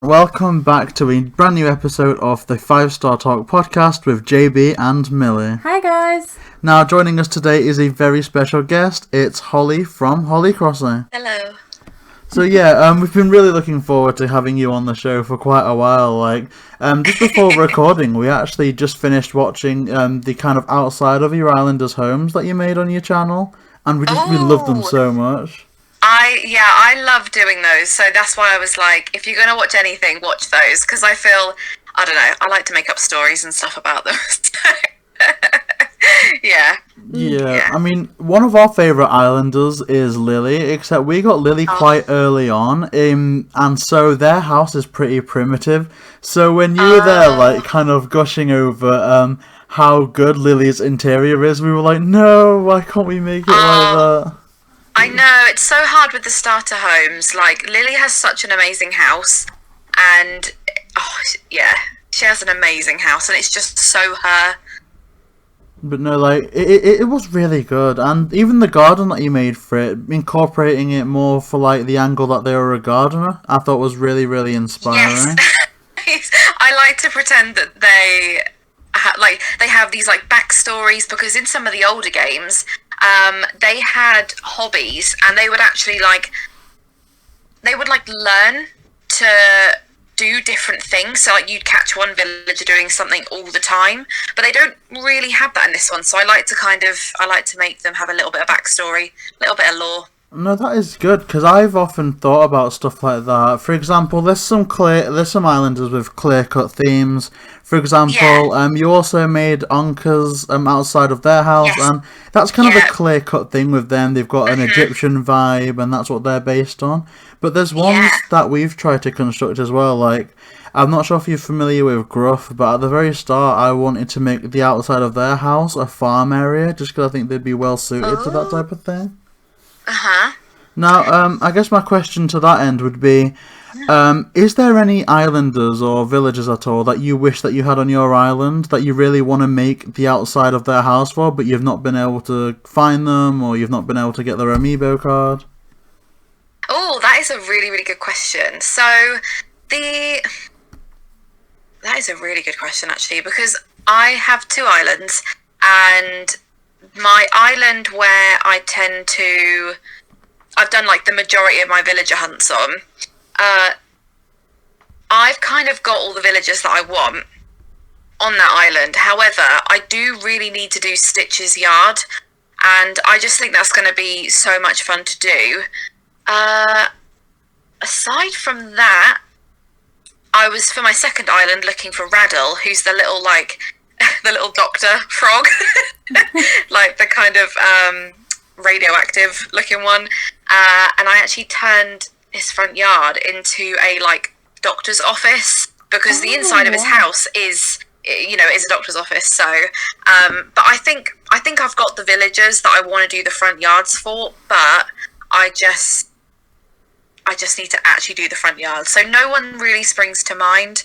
Welcome back to a brand new episode of the 5-Star Talk podcast with JayBee and Milly. Hi guys! Now joining us today is a very special guest. It's Holly from HollyCrossing. Hello. So we've been really looking forward to having you on the show for quite a while. Just before recording, we actually just finished watching the kind of outside of your islanders' homes that you made on your channel, and we love them so much. I love doing those, so that's why I was like, if you're going to watch anything, watch those, because I feel, I don't know, I like to make up stories and stuff about them. Yeah. I mean, one of our favourite islanders is Lily, except we got Lily quite early on, and so their house is pretty primitive. So when you were there, kind of gushing over how good Lily's interior is, we were like, no, why can't we make it like that? I know, it's so hard with the starter homes. Like, Lily has such an amazing house, and, she has an amazing house, and it's just so her. But no, it was really good, and even the garden that you made for it, incorporating it more for, the angle that they were a gardener, I thought was really, really inspiring. Yes. I like to pretend that they have these, backstories, because in some of the older games, they had hobbies, and they would actually learn to do different things. So you'd catch one villager doing something all the time, but they don't really have that in this one. So I like to make them have a little bit of backstory, a little bit of lore. No, that is good, because I've often thought about stuff like that. For example, there's some islanders with clear-cut themes. For example, you also made Ankers outside of their house, and that's kind of a clear-cut thing with them. They've got an Egyptian vibe, and that's what they're based on. But there's ones that we've tried to construct as well, I'm not sure if you're familiar with Gruff, but at the very start, I wanted to make the outside of their house a farm area, just because I think they'd be well-suited to that type of thing. Now, I guess my question to that end would be, is there any islanders or villagers at all that you wish that you had on your island that you really want to make the outside of their house for, but you've not been able to find them, or you've not been able to get their amiibo card? Oh, that is a really, really good question. So, that is a really good question, actually, because I have 2 islands, and my island where I've done the majority of my villager hunts on, I've kind of got all the villagers that I want on that island. However, I do really need to do Stitch's yard, and I just think that's going to be so much fun to do. Aside from that, I was, for my second island, looking for Raddle, who's the little, the little doctor frog. The kind of radioactive looking one. And I actually turned his front yard into a, doctor's office, because the inside of his house is a doctor's office. So, but I think I've got the villagers that I want to do the front yards for, but I just need to actually do the front yard. So no one really springs to mind.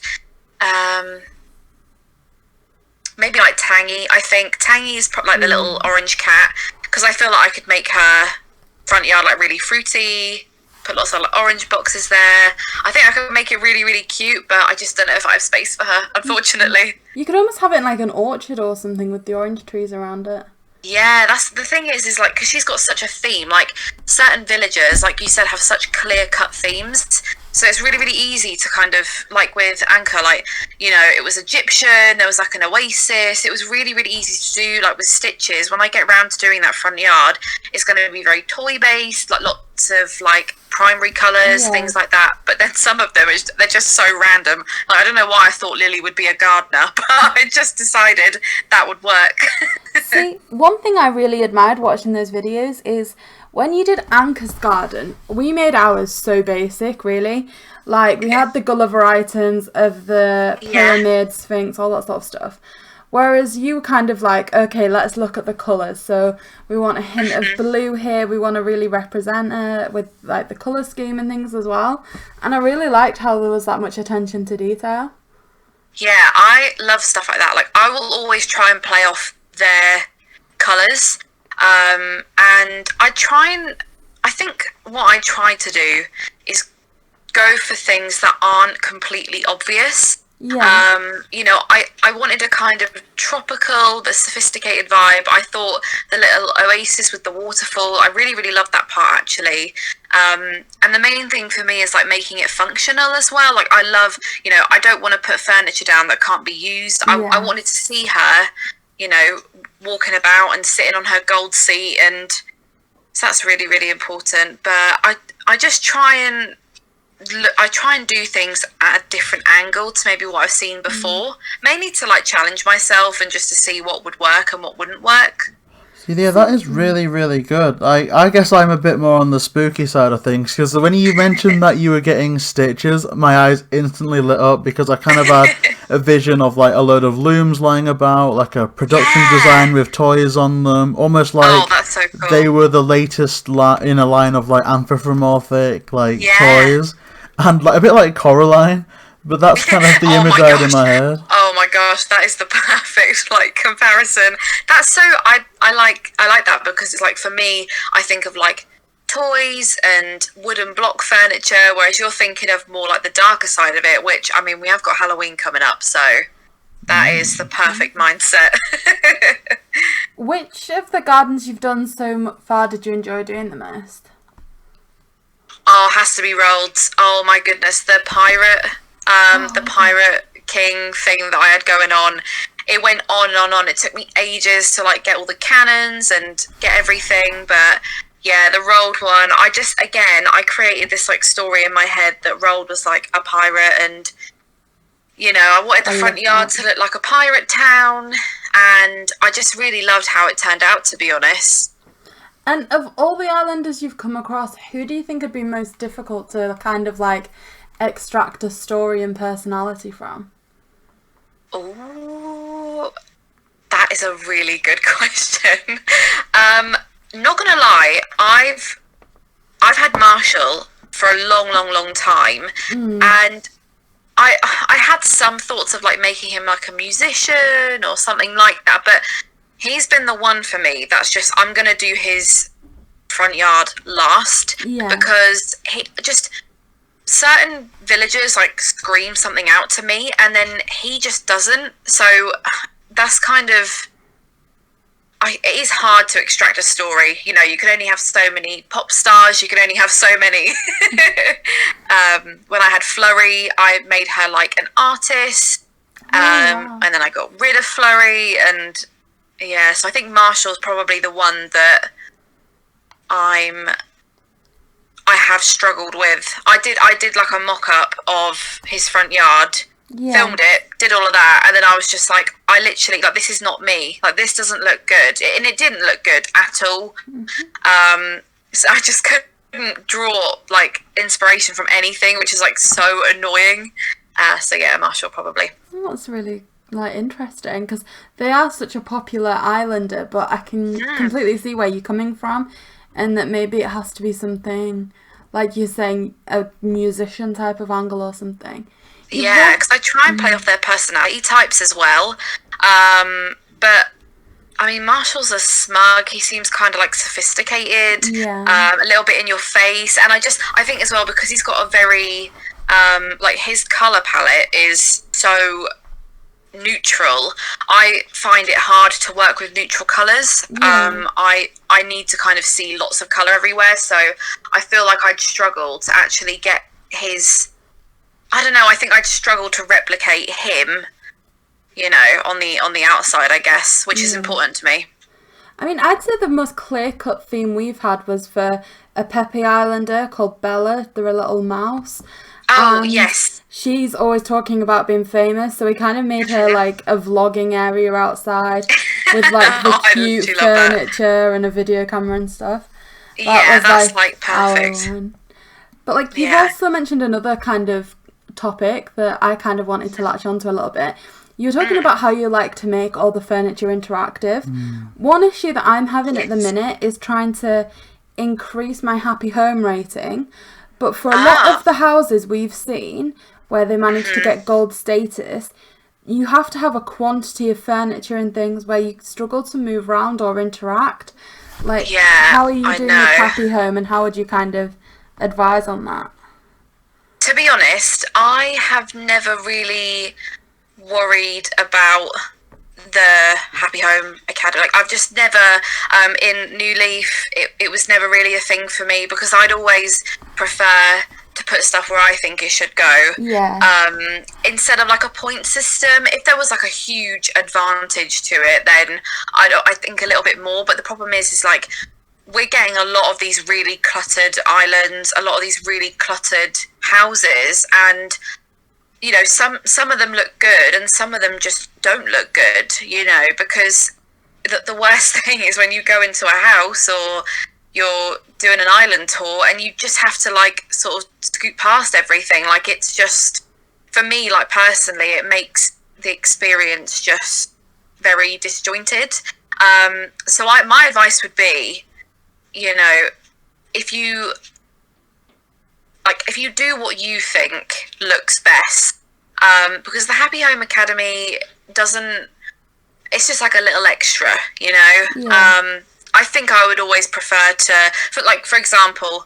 Maybe Tangy. I think Tangy is the little orange cat, because I feel like I could make her front yard really fruity, put lots of orange boxes there. I think I could make it really, really cute, but I just don't know if I have space for her, unfortunately. You could almost have it in an orchard or something with the orange trees around it. Yeah, that's the thing is because she's got such a theme. Certain villagers, like you said, have such clear-cut themes. So it's really, really easy to kind of, with Anchor, it was Egyptian, there was an oasis. It was really, really easy to do, with Stitches. When I get round to doing that front yard, it's going to be very toy-based, lots of, primary colours, things like that. But then some of them, they're just so random. I don't know why I thought Lily would be a gardener, but I just decided that would work. See, one thing I really admired watching those videos is when you did Anchor's garden, we made ours so basic, really. We had the Gulliver items of the pyramid, Sphinx, all that sort of stuff. Whereas you were kind of okay, let's look at the colours. So we want a hint of blue here. We want to really represent it with the colour scheme and things as well. And I really liked how there was that much attention to detail. Yeah, I love stuff like that. I will always try and play off their colours. And I think what I try to do is go for things that aren't completely obvious. Yeah. You know, I wanted a kind of tropical but sophisticated vibe. I thought the little oasis with the waterfall, I really, really loved that part actually. And the main thing for me is like making it functional as well. Like I love, you know, I don't want to put furniture down that can't be used. I wanted to see her, you know, walking about and sitting on her gold seat, and so that's really, really important. But I just try and do things at a different angle to maybe what I've seen before, mainly to like challenge myself and just to see what would work and what wouldn't work. See, yeah, that is really, really good. I guess I'm a bit more on the spooky side of things, because when you mentioned that you were getting stitches, my eyes instantly lit up, because I kind of had a vision of like a load of looms lying about, like a production design with toys on them, almost like that's so cool. they were the latest in a line of like anthropomorphic like toys, and like a bit like Coraline. But that's kind of the image I had in my head. Oh my gosh, that is the perfect like comparison. That's so I like that, because it's like, for me, I think of like toys and wooden block furniture, whereas you're thinking of more like the darker side of it, which, I mean, we have got Halloween coming up, so that is the perfect mindset. Which of the gardens you've done so far did you enjoy doing the most? Oh, has to be Rolled. Oh my goodness, the pirate king thing that I had going on. It went on and on. It took me ages to like get all the cannons and get everything, but yeah, the Rolled one, I created this like story in my head that Rolled was like a pirate, and you know, I wanted the front yard to look like a pirate town, and I just really loved how it turned out, to be honest. And of all the islanders you've come across, who do you think would be most difficult to kind of like extract a story and personality from? Oh, that is a really good question. Not gonna lie, I've had Marshall for a long time, and I had some thoughts of like making him like a musician or something like that, but he's been the one for me that's just, I'm gonna do his front yard last, because he just, certain villagers like scream something out to me and then he just doesn't, so that's kind of, it is hard to extract a story. You know, you can only have so many pop stars, you can only have so many. When I had Flurry, I made her like an artist, and then I got rid of Flurry, and yeah, so I think Marshall's probably the one that I have struggled with. I did like a mock-up of his front yard, filmed it, did all of that, and then I was just like, I literally, like, this is not me, like, this doesn't look good, and it didn't look good at all. So I just couldn't draw like inspiration from anything, which is like so annoying. So yeah, Marshall probably. That's really like interesting, because they are such a popular islander, but I can completely see where you're coming from, and that maybe it has to be something like you're saying, a musician type of angle or something. Yeah, because I try and play off their personality types as well. But I mean, Marshall's a smug. He seems kind of like sophisticated, a little bit in your face, and I think as well, because he's got a very like, his color palette is so neutral, I find it hard to work with neutral colors. I need to kind of see lots of color everywhere, so I feel like I'd struggle to actually get his, I don't know, I think I'd struggle to replicate him, you know, on the outside, I guess, which is important to me. I mean, I'd say the most clear-cut theme we've had was for a Peppy Islander called Bella. They're a little mouse. Oh, yes. She's always talking about being famous, so we kind of made her like a vlogging area outside with like the cute furniture and a video camera and stuff. That's like perfect. But like, you've also mentioned another kind of topic that I kind of wanted to latch onto a little bit. You were talking about how you like to make all the furniture interactive. One issue that I'm having at the minute is trying to increase my happy home rating. But for a lot of the houses we've seen where they manage to get gold status, you have to have a quantity of furniture and things where you struggle to move around or interact. Like, how are you doing with happy home, and how would you kind of advise on that? To be honest, I have never really worried about the Happy Home Academy. Like, I've just never, in New Leaf, it was never really a thing for me, because I'd always prefer to put stuff where I think it should go. Yeah. Instead of like a point system. If there was like a huge advantage to it, then I think a little bit more. But the problem is like, we're getting a lot of these really cluttered islands, a lot of these really cluttered houses, and you know, some of them look good and some of them just don't look good, you know, because the worst thing is when you go into a house or you're doing an island tour and you just have to like sort of scoot past everything. Like, it's just, for me, like personally, it makes the experience just very disjointed. So my advice would be, you know, if you do what you think looks best, because the Happy Home Academy doesn't, it's just like a little extra, you know. Yeah. I think I would always prefer to, for example,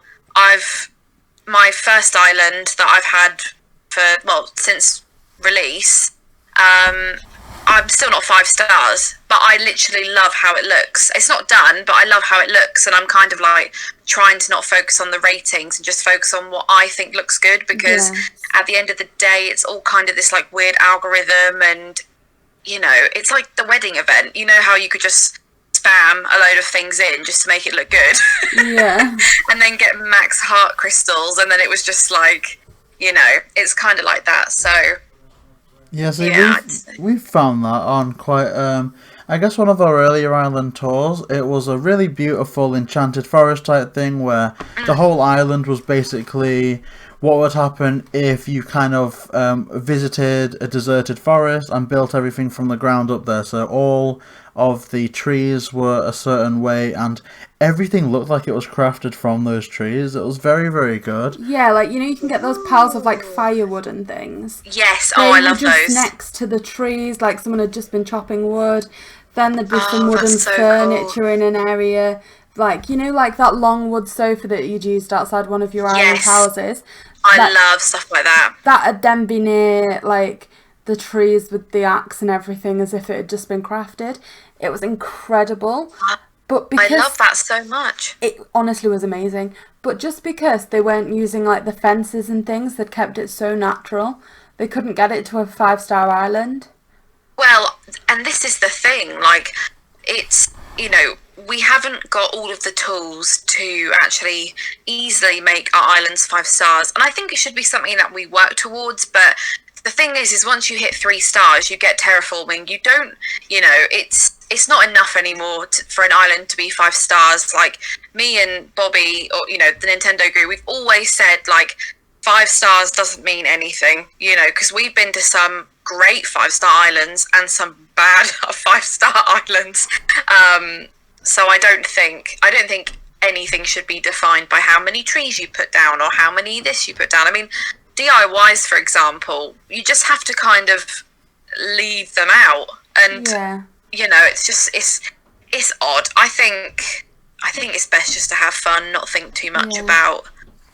my first island that I've had since release, I'm still not 5 stars, but I literally love how it looks. It's not done, but I love how it looks, and I'm kind of like trying to not focus on the ratings and just focus on what I think looks good, because at the end of the day, it's all kind of this like weird algorithm, and you know, it's like the wedding event. You know how you could just spam a load of things in just to make it look good, Yeah. and then get max heart crystals, and then it was just like, you know, it's kind of like that. So Yeah, see, yeah, we've found that on quite, I guess one of our earlier island tours, it was a really beautiful enchanted forest type thing where the whole island was basically what would happen if you kind of visited a deserted forest and built everything from the ground up there. So all of the trees were a certain way and everything looked like it was crafted from those trees. It was very, very good. Yeah, like, you know, you can get those piles of like firewood and things. yes. They Oh, I were love just those. next to the trees, like someone had just been chopping wood. Then there'd be some Oh, wooden that's so furniture in an area. Like, you know, like that long wood sofa that you'd used outside one of your island Yes. houses. I That- love stuff like that. That had then been near, like, the trees with the axe and everything as if it had just been crafted. It was incredible. But I because love that so much. it honestly was amazing. But just because they weren't using like the fences and things that kept it so natural, they couldn't get it to a 5-star island. Well, and this is the thing, like, it's, you know, we haven't got all of the tools to actually easily make our islands 5 stars. And I think it should be something that we work towards, but the thing is once you hit 3 stars, you get terraforming. You don't, you know, it's not enough anymore for an island to be 5 stars. Like, me and Bobby, or, you know, the Nintendo group, we've always said, like, 5 stars doesn't mean anything, you know, because we've been to some great 5-star islands and some bad 5-star islands. So I don't think anything should be defined by how many trees you put down or how many this you put down. I mean, DIYs, for example, you just have to kind of leave them out, and Yeah. you know, it's odd. I think it's best just to have fun, not think too much Yeah. about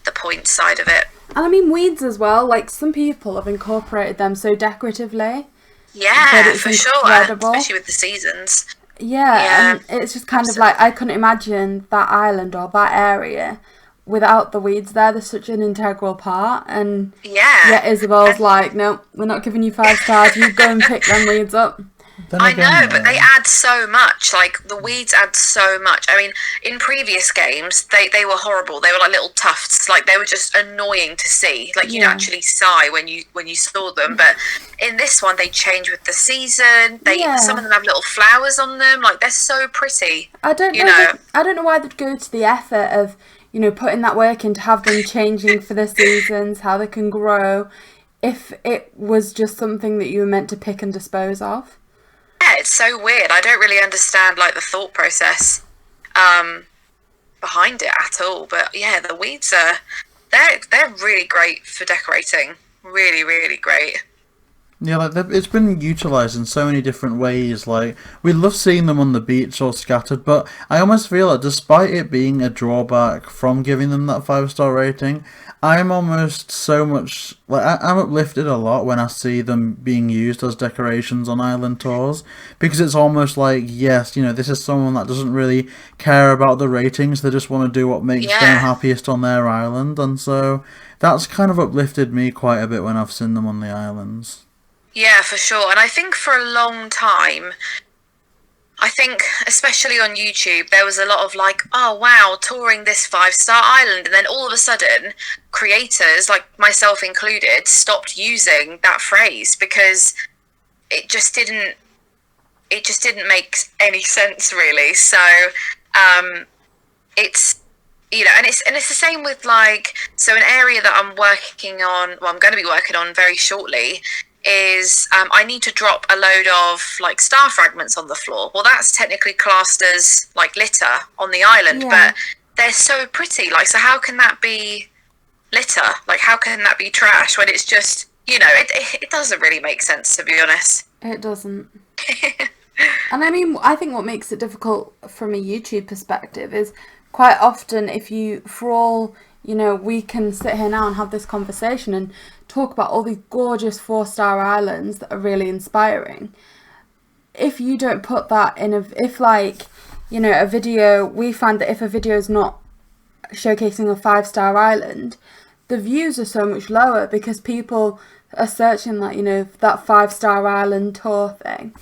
the point side of it. And I mean, weeds as well. Like, some people have incorporated them so decoratively. But Yeah, it's for sure, incredible. especially with the seasons. Yeah, Yeah, and it's just kind of like, I couldn't imagine that island or that area without the weeds there. They're such an integral part. And Yeah. yeah, Isabel's like, no, we're not giving you 5 stars. You go and pick them weeds up. Then I again, know, but they add so much. Like, the weeds add so much. I mean, in previous games, they were horrible. They were like little tufts. Like, they were just annoying to see. Like, you'd Yeah. actually sigh when you saw them. But in this one, they change with the season. Yeah. Some of them have little flowers on them. Like, they're so pretty. I don't You know. know. I don't know why they'd go to the effort of, you know, putting that work in to have them changing for the seasons, how they can grow, if it was just something that you were meant to pick and dispose of. Yeah, it's so weird. I don't really understand like the thought process behind it at all. But yeah, the weeds are they're really great for decorating. Really, really great. Yeah, like it's been utilized in so many different ways. Like we love seeing them on the beach or scattered, but I almost feel like despite it being a drawback from giving them that 5-star rating, I'm almost so much like I'm uplifted a lot when I see them being used as decorations on island tours because it's almost like yes, this is someone that doesn't really care about the ratings. They just want to do what makes them happiest on their island, and so that's kind of uplifted me quite a bit when I've seen them on the islands. Yeah, for sure. And I think for a long time, I think especially on YouTube, there was a lot of like, oh wow, touring this 5-star island. And then all of a sudden, creators, like myself included, stopped using that phrase because it just didn't make any sense really. So it's and it's the same with like, so an area that I'm working on, well, I'm going to be working on very shortly is I need to drop a load of like star fragments on the floor. Well, that's technically classed as like litter on the island, but they're so pretty. Like, so how can that be litter? Like, how can that be trash when it's just, it doesn't really make sense, to be honest. It doesn't. And I mean, I think what makes it difficult from a YouTube perspective is quite often we can sit here now and have this conversation and talk about all these gorgeous 4-star islands that are really inspiring. If you don't put that in a video, we find that if a video is not showcasing a 5-star island, the views are so much lower because people are searching that 5-star island tour thing.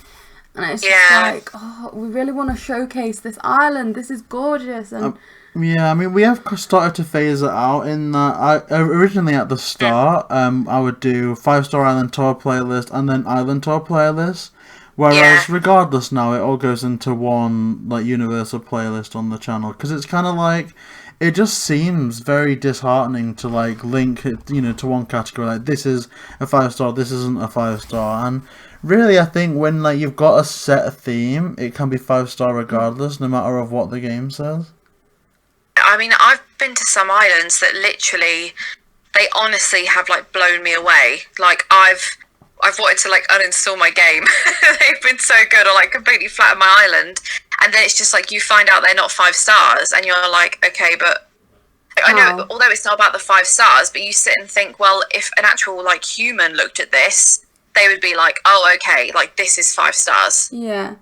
And it's just like, oh, we really want to showcase this island. This is gorgeous. And yeah, I mean, we have started to phase it out in that originally at the start, I would do 5-star island tour playlist and then island tour playlist. Whereas regardless now, it all goes into one like universal playlist on the channel because it's kind of like, it just seems very disheartening to like link it, to one category. Like this is a 5-star, this isn't a 5-star, and really, I think when like you've got a set theme, it can be 5-star regardless, no matter of what the game says. I mean, I've been to some islands that literally, they honestly have like blown me away. Like I've wanted to like uninstall my game. They've been so good, or like completely flatten my island, and then it's just like you find out they're not 5 stars, and you're like, okay, but I know, although it's not about the 5 stars, but you sit and think, well, if an actual like human looked at this, they would be like, oh, okay, like this is 5 stars. Yeah.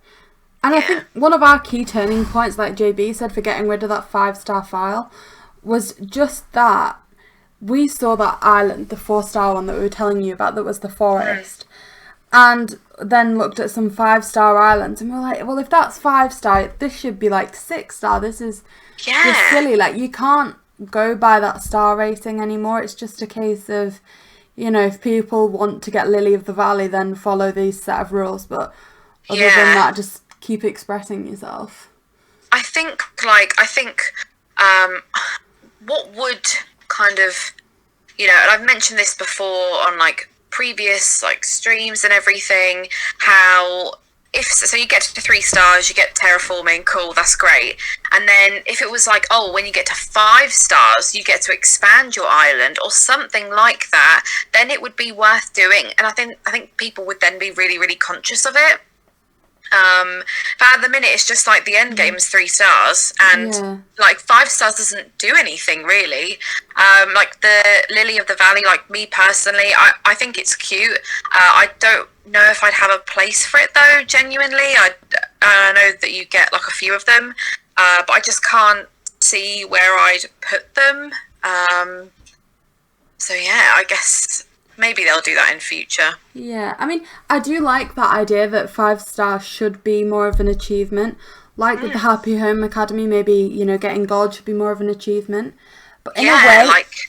And I think one of our key turning points, like JayBee said, for getting rid of that 5-star file was just that we saw that island, the 4-star one that we were telling you about that was the forest, and then looked at some 5-star islands and we're like, well, if that's 5-star, this should be like 6-star. This is just silly. Like, you can't go by that star rating anymore. It's just a case of, if people want to get Lily of the Valley, then follow these set of rules. But other than that, just keep expressing yourself. I think what would kind of, and I've mentioned this before on like previous like streams and everything, how so you get to 3 stars, you get terraforming, cool, that's great. And then if it was like, oh, when you get to 5 stars, you get to expand your island or something like that, then it would be worth doing. And I think people would then be really, really conscious of it. But at the minute, it's just like the end game is 3 stars, and like 5 stars doesn't do anything really. Like the Lily of the Valley, like me personally, I think it's cute. I don't know if I'd have a place for it though. Genuinely, I know that you get like a few of them, but I just can't see where I'd put them. So yeah, I guess maybe they'll do that in future. Yeah, I mean, I do like that idea that 5 stars should be more of an achievement. Like with the Happy Home Academy, maybe, getting gold should be more of an achievement. But in a way,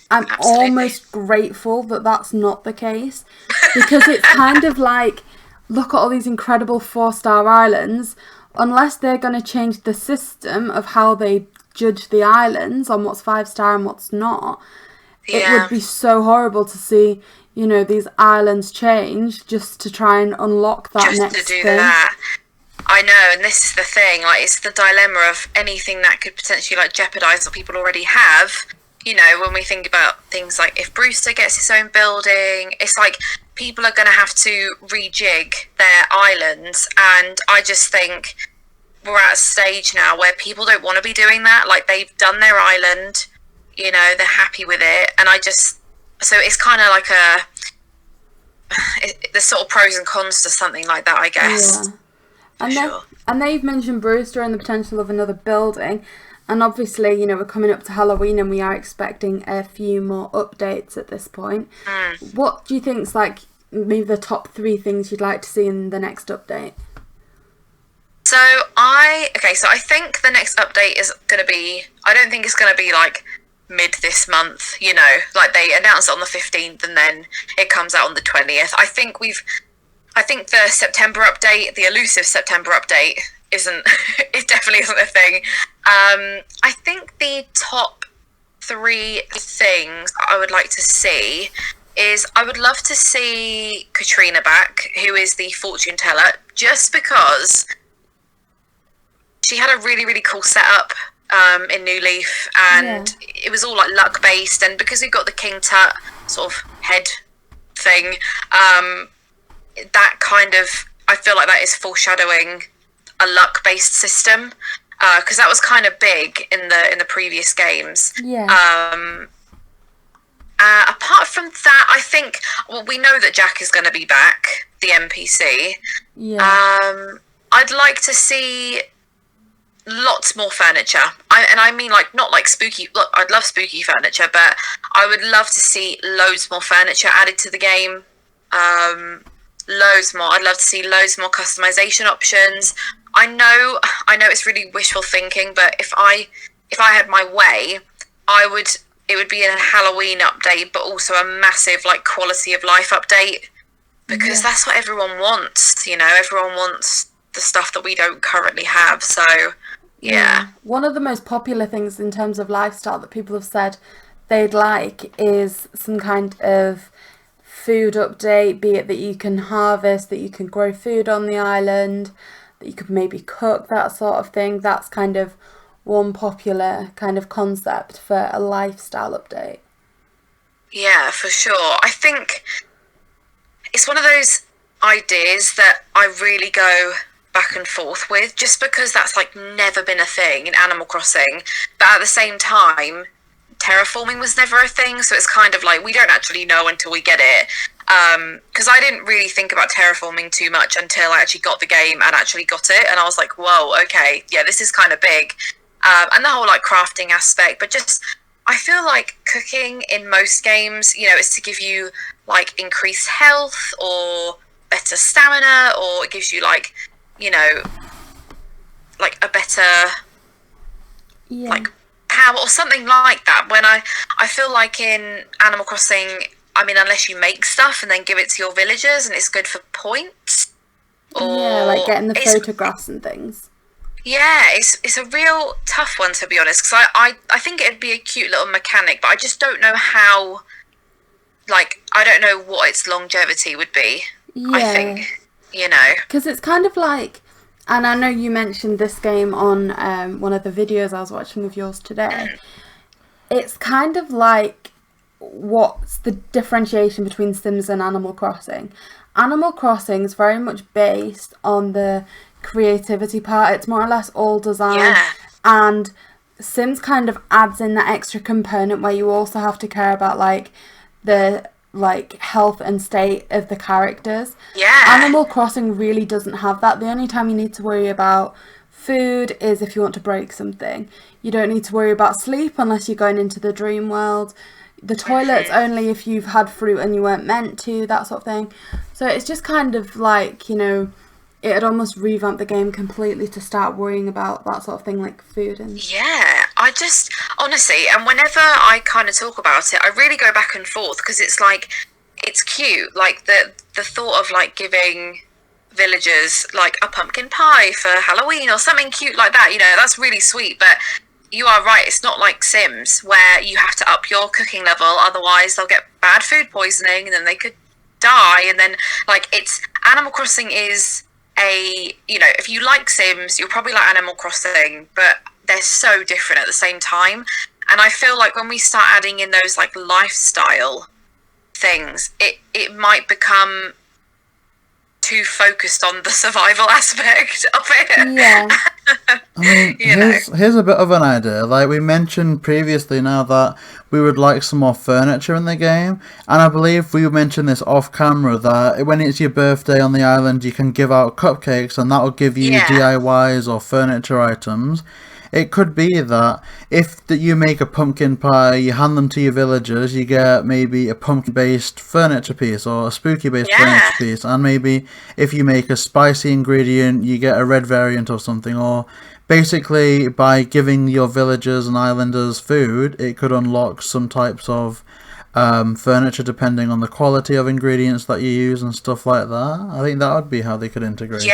I'm almost grateful that that's not the case. Because it's kind of like, look at all these incredible 4-star islands. Unless they're going to change the system of how they judge the islands on what's 5-star and what's not, it would be so horrible to see, these islands change just to try and unlock that just next to do thing. That. I know, and this is the thing, like, it's the dilemma of anything that could potentially like jeopardize what people already have. When we think about things like if Brewster gets his own building, it's like people are going to have to rejig their islands, and I just think we're at a stage now where people don't want to be doing that. Like, they've done their island, you know, they're happy with it, and so it's kind of like there's sort of pros and cons to something like that, I guess. Yeah. And they've mentioned Brewster and the potential of another building. And obviously, you know, we're coming up to Halloween and we are expecting a few more updates at this point. What do you think's like maybe the top 3 things you'd like to see in the next update? So I think the next update is going to be, I don't think it's going to be like mid this month, you know, like they announced it on the 15th and then it comes out on the 20th. I think the September update, the elusive September update, it definitely isn't a thing. I think the top 3 things I would like to see is, I would love to see Katrina back, who is the fortune teller, just because she had a really, really cool setup in New Leaf, and it was all like luck based, and because we've got the King Tut sort of head thing, that kind of, I feel like that is foreshadowing a luck based system, because that was kind of big in the previous games. Apart from that, I think, well, we know that Jack is going to be back, the NPC. I'd like to see lots more furniture. I mean, like, not like spooky. Look, I'd love spooky furniture, but I would love to see loads more furniture added to the game. Loads more. I'd love to see loads more customization options. I know it's really wishful thinking, but if I had my way, it would be a Halloween update, but also a massive like quality of life update, because that's what everyone wants. You know, everyone wants the stuff that we don't currently have. So one of the most popular things in terms of lifestyle that people have said they'd like is some kind of food update, be it that you can harvest, that you can grow food on the island, that you could maybe cook, that sort of thing. That's kind of one popular kind of concept for a lifestyle update. Yeah, for sure. I think it's one of those ideas that I really go back and forth with, just because that's like never been a thing in Animal Crossing, but at the same time terraforming was never a thing, so it's kind of like we don't actually know until we get it, because I didn't really think about terraforming too much until I actually got the game and actually got it, and I was like, whoa, okay, yeah, this is kind of big. And the whole like crafting aspect, but just I feel like cooking in most games, you know, is to give you like increased health or better stamina, or it gives you like, you know, like a better like power or something like that. When I feel like in Animal Crossing, I mean, unless you make stuff and then give it to your villagers and it's good for points, or like getting the photographs and things. Yeah, it's a real tough one, to be honest, because I think it'd be a cute little mechanic, but I just don't know how, like, I don't know what its longevity would be. I think, you know, because it's kind of like, and I know you mentioned this game on one of the videos I was watching of yours today. It's kind of like, what's the differentiation between Sims and Animal Crossing? Animal Crossing is very much based on the creativity part. It's more or less all design, and Sims kind of adds in that extra component where you also have to care about like the like health and state of the characters. Animal Crossing really doesn't have that. The only time you need to worry about food is if you want to break something. You don't need to worry about sleep unless you're going into the dream world. The toilet's only if you've had fruit and you weren't meant to, that sort of thing. So it's just kind of like, you know, it had almost revamped the game completely to start worrying about that sort of thing, like food and... Yeah, I just, honestly, and whenever I kind of talk about it, I really go back and forth, because it's like, it's cute, like the thought of like giving villagers like a pumpkin pie for Halloween or something cute like that, you know, that's really sweet, but you are right, it's not like Sims where you have to up your cooking level, otherwise they'll get bad food poisoning and then they could die, and then like it's, Animal Crossing is you know, if you like Sims, you'll probably like Animal Crossing, but they're so different at the same time. And I feel like when we start adding in those like lifestyle things, it might become too focused on the survival aspect of it. Yeah. I mean, here's a bit of an idea. Like we mentioned previously now that we would like some more furniture in the game. And I believe we mentioned this off camera that when it's your birthday on the island, you can give out cupcakes and that will give you DIYs or furniture items. It could be that if you make a pumpkin pie, you hand them to your villagers, you get maybe a pumpkin-based furniture piece or a spooky-based furniture piece. And maybe if you make a spicy ingredient, you get a red variant or something. Or basically, by giving your villagers and islanders food, it could unlock some types of furniture depending on the quality of ingredients that you use and stuff like that. I think that would be how they could integrate it.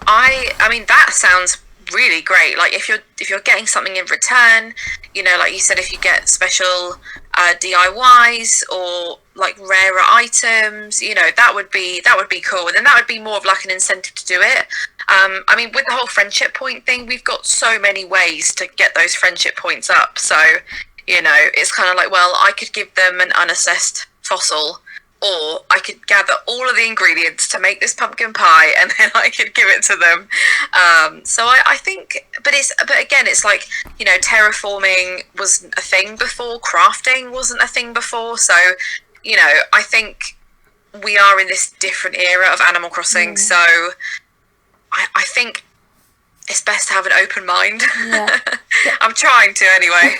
I mean, that sounds really great. Like if you're getting something in return, you know, like you said, if you get special DIYs or like rarer items, you know, that would be cool, and then that would be more of like an incentive to do it. I mean, with the whole friendship point thing, we've got so many ways to get those friendship points up, so you know, it's kind of like, well, I could give them an unassessed fossil, or I could gather all of the ingredients to make this pumpkin pie, and then I could give it to them. So I think, but again, it's like, you know, terraforming wasn't a thing before, crafting wasn't a thing before. So, you know, I think we are in this different era of Animal Crossing. So I think it's best to have an open mind. Yeah. I'm trying to anyway.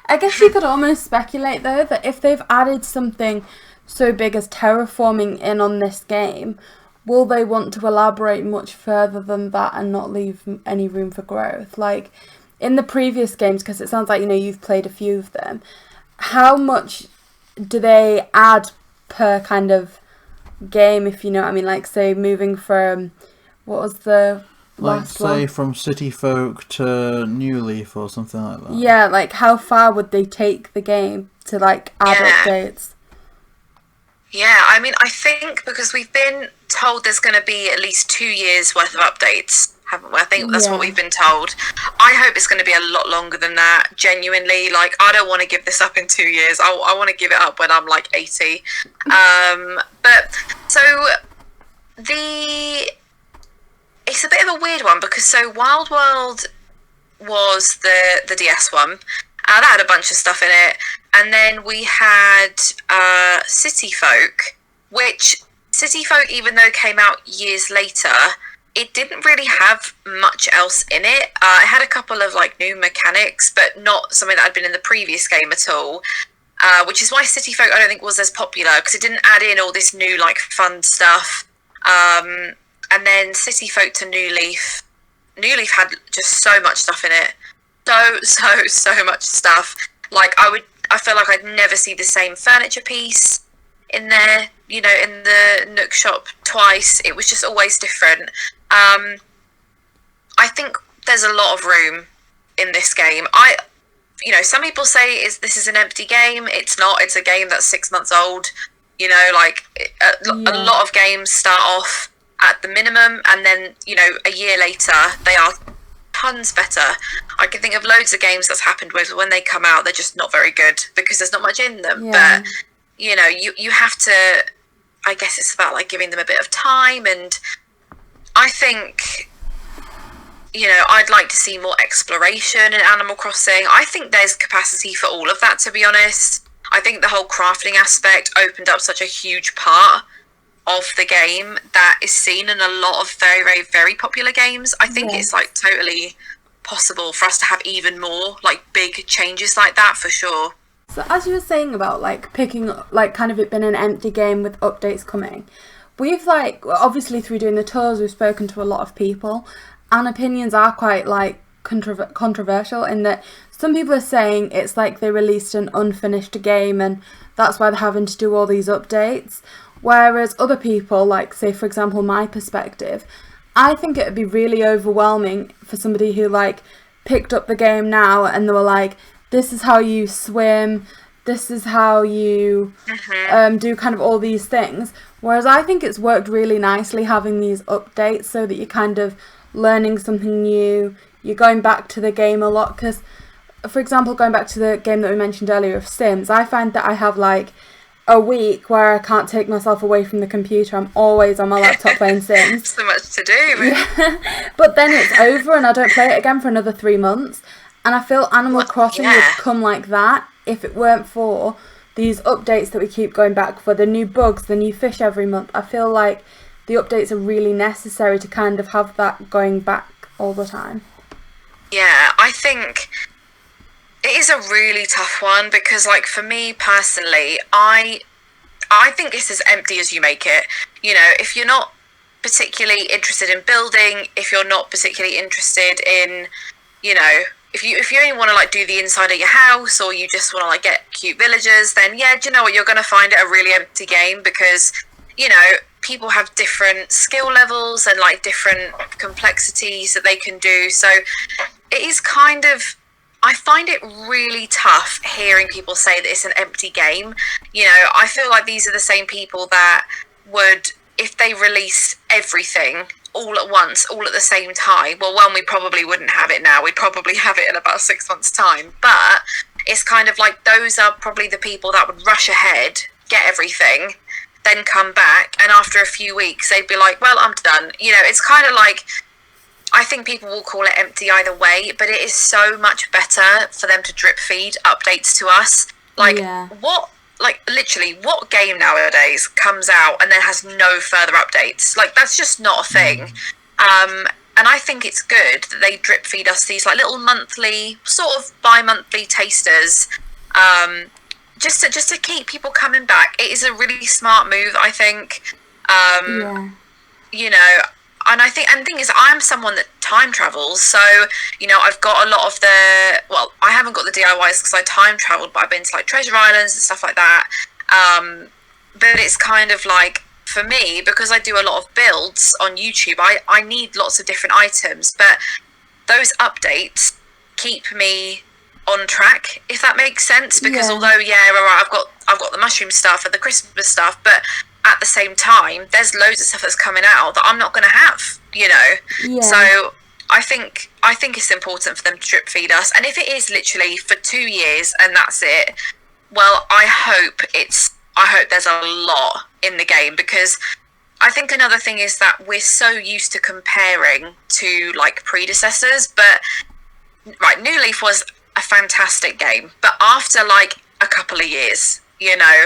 I guess you could almost speculate though that if they've added something so big as terraforming in on this game, will they want to elaborate much further than that and not leave any room for growth? Like in the previous games, because it sounds like, you know, you've played a few of them, how much do they add per kind of game, if you know what I mean? Like say moving from, what was the last one? Like say from City Folk to New Leaf or something like that. Yeah, like how far would they take the game to like add updates? Yeah, I mean, I think because we've been told there's going to be at least 2 years worth of updates, haven't we? I think that's what we've been told. I hope it's going to be a lot longer than that, genuinely. Like, I don't want to give this up in 2 years. I want to give it up when I'm like 80. But so it's a bit of a weird one because so Wild World was the DS one. That had a bunch of stuff in it. And then we had City Folk, which City Folk, even though it came out years later, it didn't really have much else in it. It had a couple of like new mechanics, but not something that had been in the previous game at all. Which is why City Folk I don't think was as popular, because it didn't add in all this new like fun stuff. And then City Folk to New Leaf. New Leaf had just so much stuff in it. So much stuff. Like I feel like I'd never see the same furniture piece in there, you know, in the Nook shop twice. It was just always different. I think there's a lot of room in this game. You know, some people say this is an empty game. It's not. It's a game that's 6 months old. You know, like a lot of games start off at the minimum, and then, you know, a year later they are tons better. I can think of loads of games that's happened with when they come out, they're just not very good because there's not much in them. But you know, you have to, I guess it's about like giving them a bit of time, and I think, you know, I'd like to see more exploration in Animal Crossing. I think there's capacity for all of that, to be honest. I think the whole crafting aspect opened up such a huge part of the game that is seen in a lot of very, very, very popular games. I think it's like totally possible for us to have even more like big changes like that, for sure. So as you were saying about like picking like kind of it being an empty game with updates coming, we've like obviously through doing the tours we've spoken to a lot of people, and opinions are quite like controversial in that some people are saying it's like they released an unfinished game and that's why they're having to do all these updates. Whereas other people, like say for example my perspective, I think it would be really overwhelming for somebody who like picked up the game now and they were like, this is how you swim, this is how you do kind of all these things. Whereas I think it's worked really nicely having these updates so that you're kind of learning something new, you're going back to the game a lot. Because for example, going back to the game that we mentioned earlier of Sims, I find that I have like a week where I can't take myself away from the computer. I'm always on my laptop playing Sims. So much to do. Yeah. But then it's over and I don't play it again for another 3 months. And I feel Animal Crossing would come like that if it weren't for these updates that we keep going back for, the new bugs, the new fish every month. I feel like the updates are really necessary to kind of have that going back all the time. Yeah, I think it is a really tough one because, like, for me personally, I think it's as empty as you make it. You know, if you're not particularly interested in building, if you're not particularly interested in, you know, if you only want to like do the inside of your house, or you just want to like get cute villagers, then yeah, do you know what, you're going to find it a really empty game because, you know, people have different skill levels and like different complexities that they can do. So it is kind of, I find it really tough hearing people say that it's an empty game. You know, I feel like these are the same people that would, if they released everything all at once, all at the same time, well, one, we probably wouldn't have it now. We'd probably have it in about 6 months' time. But it's kind of like those are probably the people that would rush ahead, get everything, then come back, and after a few weeks, they'd be like, well, I'm done. You know, it's kind of like, I think people will call it empty either way, but it is so much better for them to drip feed updates to us. Like, what, like, literally, what game nowadays comes out and then has no further updates? Like, that's just not a thing. And I think it's good that they drip feed us these, like, little monthly, sort of bi-monthly tasters, just to keep people coming back. It is a really smart move, I think. You know, and I think, and the thing is, I'm someone that time travels, so, you know, I've got a lot of the, well, I haven't got the DIYs because I time traveled, but I've been to like treasure islands and stuff like that. But it's kind of like, for me, because I do a lot of builds on YouTube, I need lots of different items, but those updates keep me on track, if that makes sense, because although, right, I've got the mushroom stuff and the Christmas stuff, but at the same time, there's loads of stuff that's coming out that I'm not going to have, you know. So I think it's important for them to drip feed us, and if it is literally for 2 years and that's it, well, I hope there's a lot in the game, because I think another thing is that we're so used to comparing to like predecessors, but right, New Leaf was a fantastic game, but after like a couple of years, you know,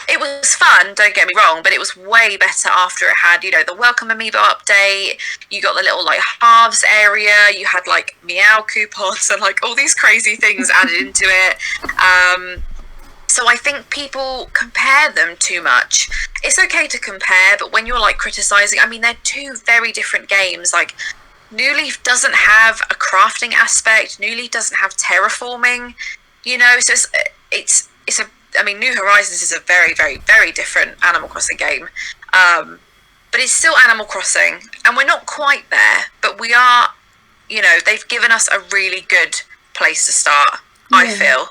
it was fun, don't get me wrong, but it was way better after it had, you know, the Welcome Amiibo update, you got the little like halves area, you had like meow coupons and like all these crazy things added into it. So I think people compare them too much. It's okay to compare, but when you're like criticizing, I mean, they're two very different games. Like, New Leaf doesn't have a crafting aspect, New Leaf doesn't have terraforming, you know, so it's a, I mean, New Horizons is a very, very, very different Animal Crossing game. But it's still Animal Crossing, and we're not quite there, but we are, you know, they've given us a really good place to start, I feel.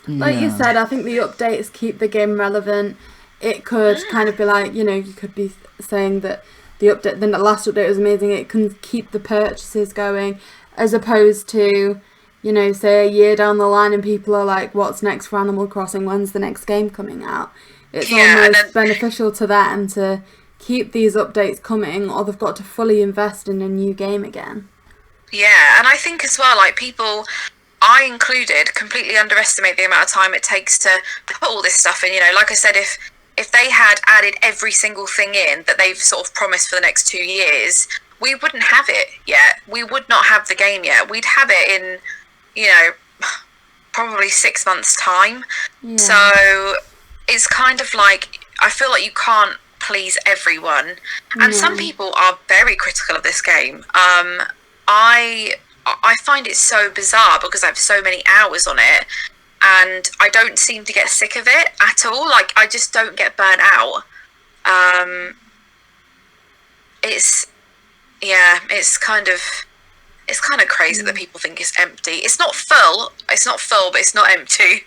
Like you said, I think the updates keep the game relevant. It could kind of be like, you know, you could be saying that the last update was amazing. It can keep the purchases going, as opposed to, you know, say a year down the line and people are like, what's next for Animal Crossing? When's the next game coming out? It's almost beneficial to them to keep these updates coming, or they've got to fully invest in a new game again. Yeah, and I think as well, like, people, I included, completely underestimate the amount of time it takes to put all this stuff in. You know, like I said, if they had added every single thing in that they've sort of promised for the next 2 years, we wouldn't have it yet. We would not have the game yet. We'd have it in, you know, probably 6 months' time. Yeah. So it's kind of like, I feel like you can't please everyone. And some people are very critical of this game. I find it so bizarre because I have so many hours on it, and I don't seem to get sick of it at all. Like, I just don't get burnt out. It's kind of crazy that people think it's empty. It's not full, but it's not empty.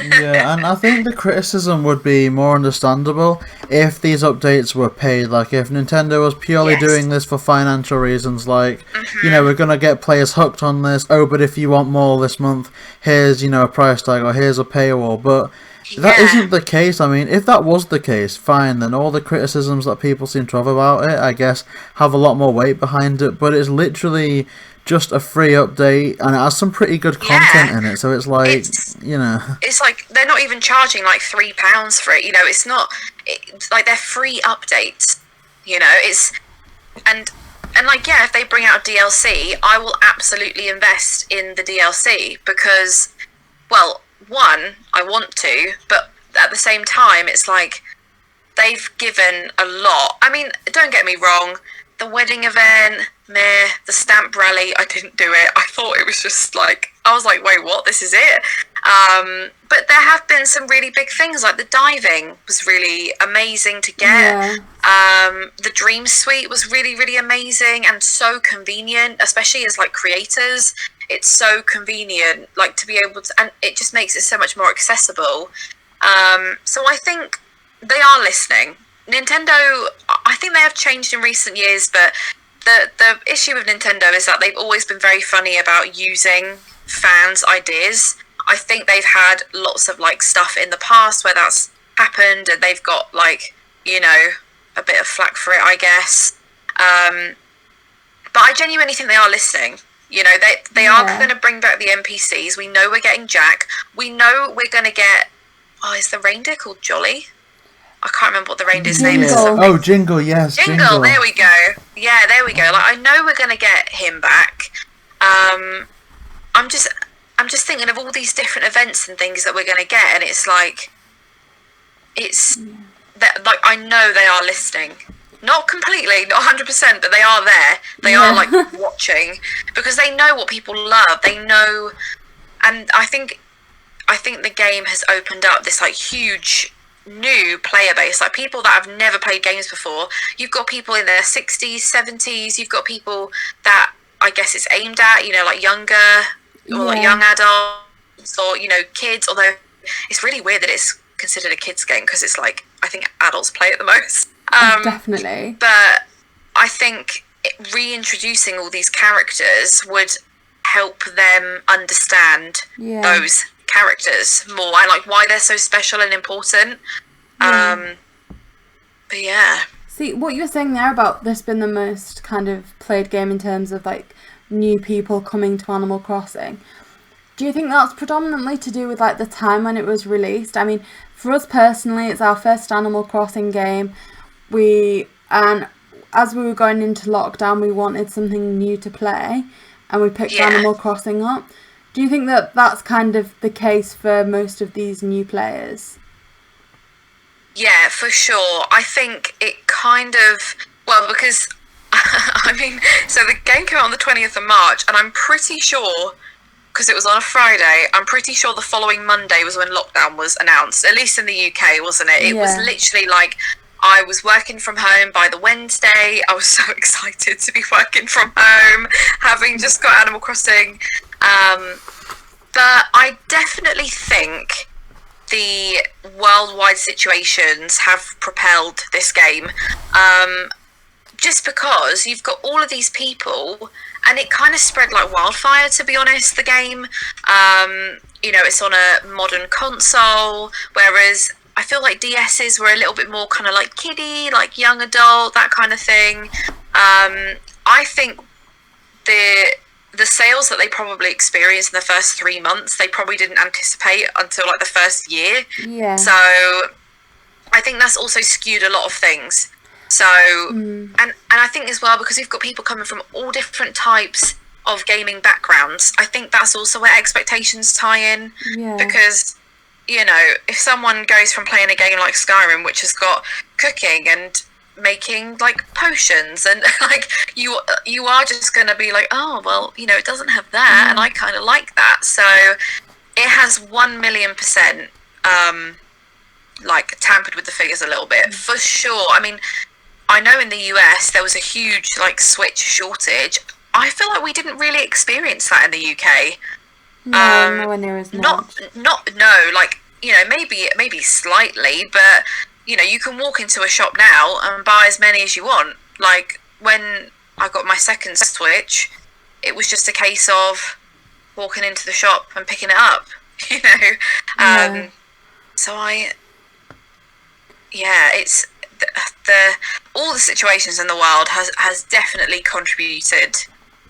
Yeah, and I think the criticism would be more understandable if these updates were paid. Like, if Nintendo was purely doing this for financial reasons, like, you know, we're going to get players hooked on this, oh, but if you want more this month, here's, you know, a price tag, or here's a paywall. But That isn't the case. I mean, if that was the case, fine, then all the criticisms that people seem to have about it, I guess, have a lot more weight behind it, but it's literally just a free update, and it has some pretty good content in it, so it's like, you know... It's like, they're not even charging, like, £3 for it, you know, it's not... like, they're free updates, you know, it's... And, like, yeah, if they bring out a DLC, I will absolutely invest in the DLC, because, well... One, I want to, but at the same time, it's like they've given a lot. I mean, don't get me wrong, the wedding event, meh, the stamp rally, I didn't do it. I thought it was just like, I was like, wait, what? This is it? But there have been some really big things, like the diving was really amazing to get. The Dream Suite was really, really amazing and so convenient, especially as like creators. It's so convenient, like, to be able to, and it just makes it so much more accessible. So I think they are listening. Nintendo, I think they have changed in recent years, but the issue with Nintendo is that they've always been very funny about using fans' ideas. I think they've had lots of, like, stuff in the past where that's happened, and they've got, like, you know, a bit of flack for it, I guess. But I genuinely think they are listening. You know, they are going to bring back the NPCs. We know we're getting Jack. We know we're going to get... Oh, is the reindeer called Jolly? I can't remember what the reindeer's name is. Oh, Jingle, yes. Jingle, there we go. Yeah, there we go. Like, I know we're going to get him back. I'm just thinking of all these different events and things that we're going to get, and it's like... It's... That, like, I know they are listening. Not completely, not 100%, but they are there. They are, like, watching. Because they know what people love. They know... And I think the game has opened up this, like, huge new player base. Like, people that have never played games before. You've got people in their 60s, 70s. You've got people that, I guess it's aimed at, you know, like, younger... Or, like, young adults. Or, you know, kids. Although, it's really weird that it's considered a kids' game. Because it's, like, I think adults play it the most. Definitely. But I think reintroducing all these characters would help them understand those characters more and like why they're so special and important. But yeah. See, what you were saying there about this being the most kind of played game in terms of like new people coming to Animal Crossing. Do you think that's predominantly to do with like the time when it was released? I mean, for us personally, it's our first Animal Crossing game. And as we were going into lockdown, we wanted something new to play, and we picked Animal Crossing up. Do you think that that's kind of the case for most of these new players? Yeah, for sure. I think it kind of, well, because I mean, so the game came out on the 20th of March, and I'm pretty sure, because it was on a Friday, I'm pretty sure the following Monday was when lockdown was announced, at least in the UK, wasn't it? It was literally like, I was working from home by the Wednesday. I was so excited to be working from home, having just got Animal Crossing. But I definitely think the worldwide situations have propelled this game. Just because you've got all of these people, and it kind of spread like wildfire, to be honest, the game. You know, it's on a modern console, whereas... I feel like DSs were a little bit more kind of like kiddie, like young adult, that kind of thing. I think the sales that they probably experienced in the first 3 months, they probably didn't anticipate until like the first year. Yeah. So I think that's also skewed a lot of things. So, and I think as well, because we've got people coming from all different types of gaming backgrounds, I think that's also where expectations tie in. Yeah. Because... You know, if someone goes from playing a game like Skyrim, which has got cooking and making like potions, and like you are just going to be like, oh well, you know, it doesn't have that, and I kind of like that. So it has 1,000,000% like tampered with the figures a little bit for sure. I mean, I know in the US there was a huge like Switch shortage. I feel like we didn't really experience that in the UK. No, nowhere near as much. No, like, you know, maybe slightly, but, you know, you can walk into a shop now and buy as many as you want. Like, when I got my second Switch, it was just a case of walking into the shop and picking it up, you know. So it's the all the situations in the world has definitely contributed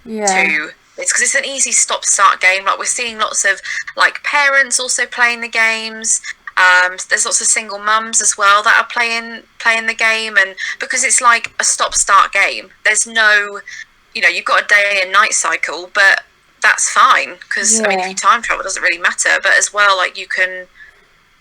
to it's because it's an easy stop-start game. Like, we're seeing lots of like parents also playing the games. There's lots of single mums as well that are playing the game, and because it's like a stop-start game, there's no, you've got a day and night cycle, but that's fine because I mean, if you time travel, it doesn't really matter. But as well, like, you can,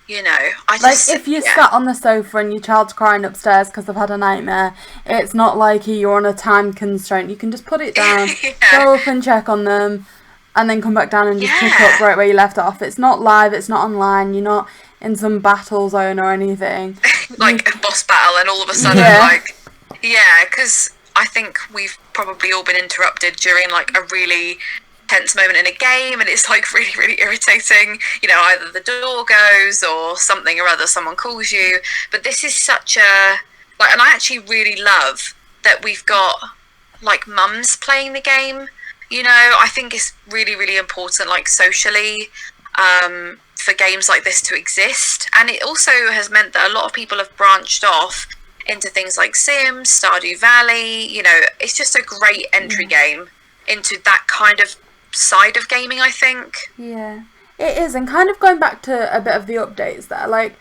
if you sat on the sofa and your child's crying upstairs because they've had a nightmare, it's not like you're on a time constraint. You can just put it down, go up and check on them, and then come back down and just pick up right where you left off. It's not live, it's not online, you're not in some battle zone or anything. Like a boss battle, and all of a sudden, because I think we've probably all been interrupted during like a really tense moment in a game, and it's like really, really irritating. Either the door goes or something or other, someone calls you. But this is such a and I actually really love that we've got like mums playing the game. I think it's really, really important, like socially, for games like this to exist. And it also has meant that a lot of people have branched off into things like Sims, Stardew Valley. It's just a great entry game into that kind of side of gaming, I think. Yeah, it is. And kind of going back to a bit of the updates there, like,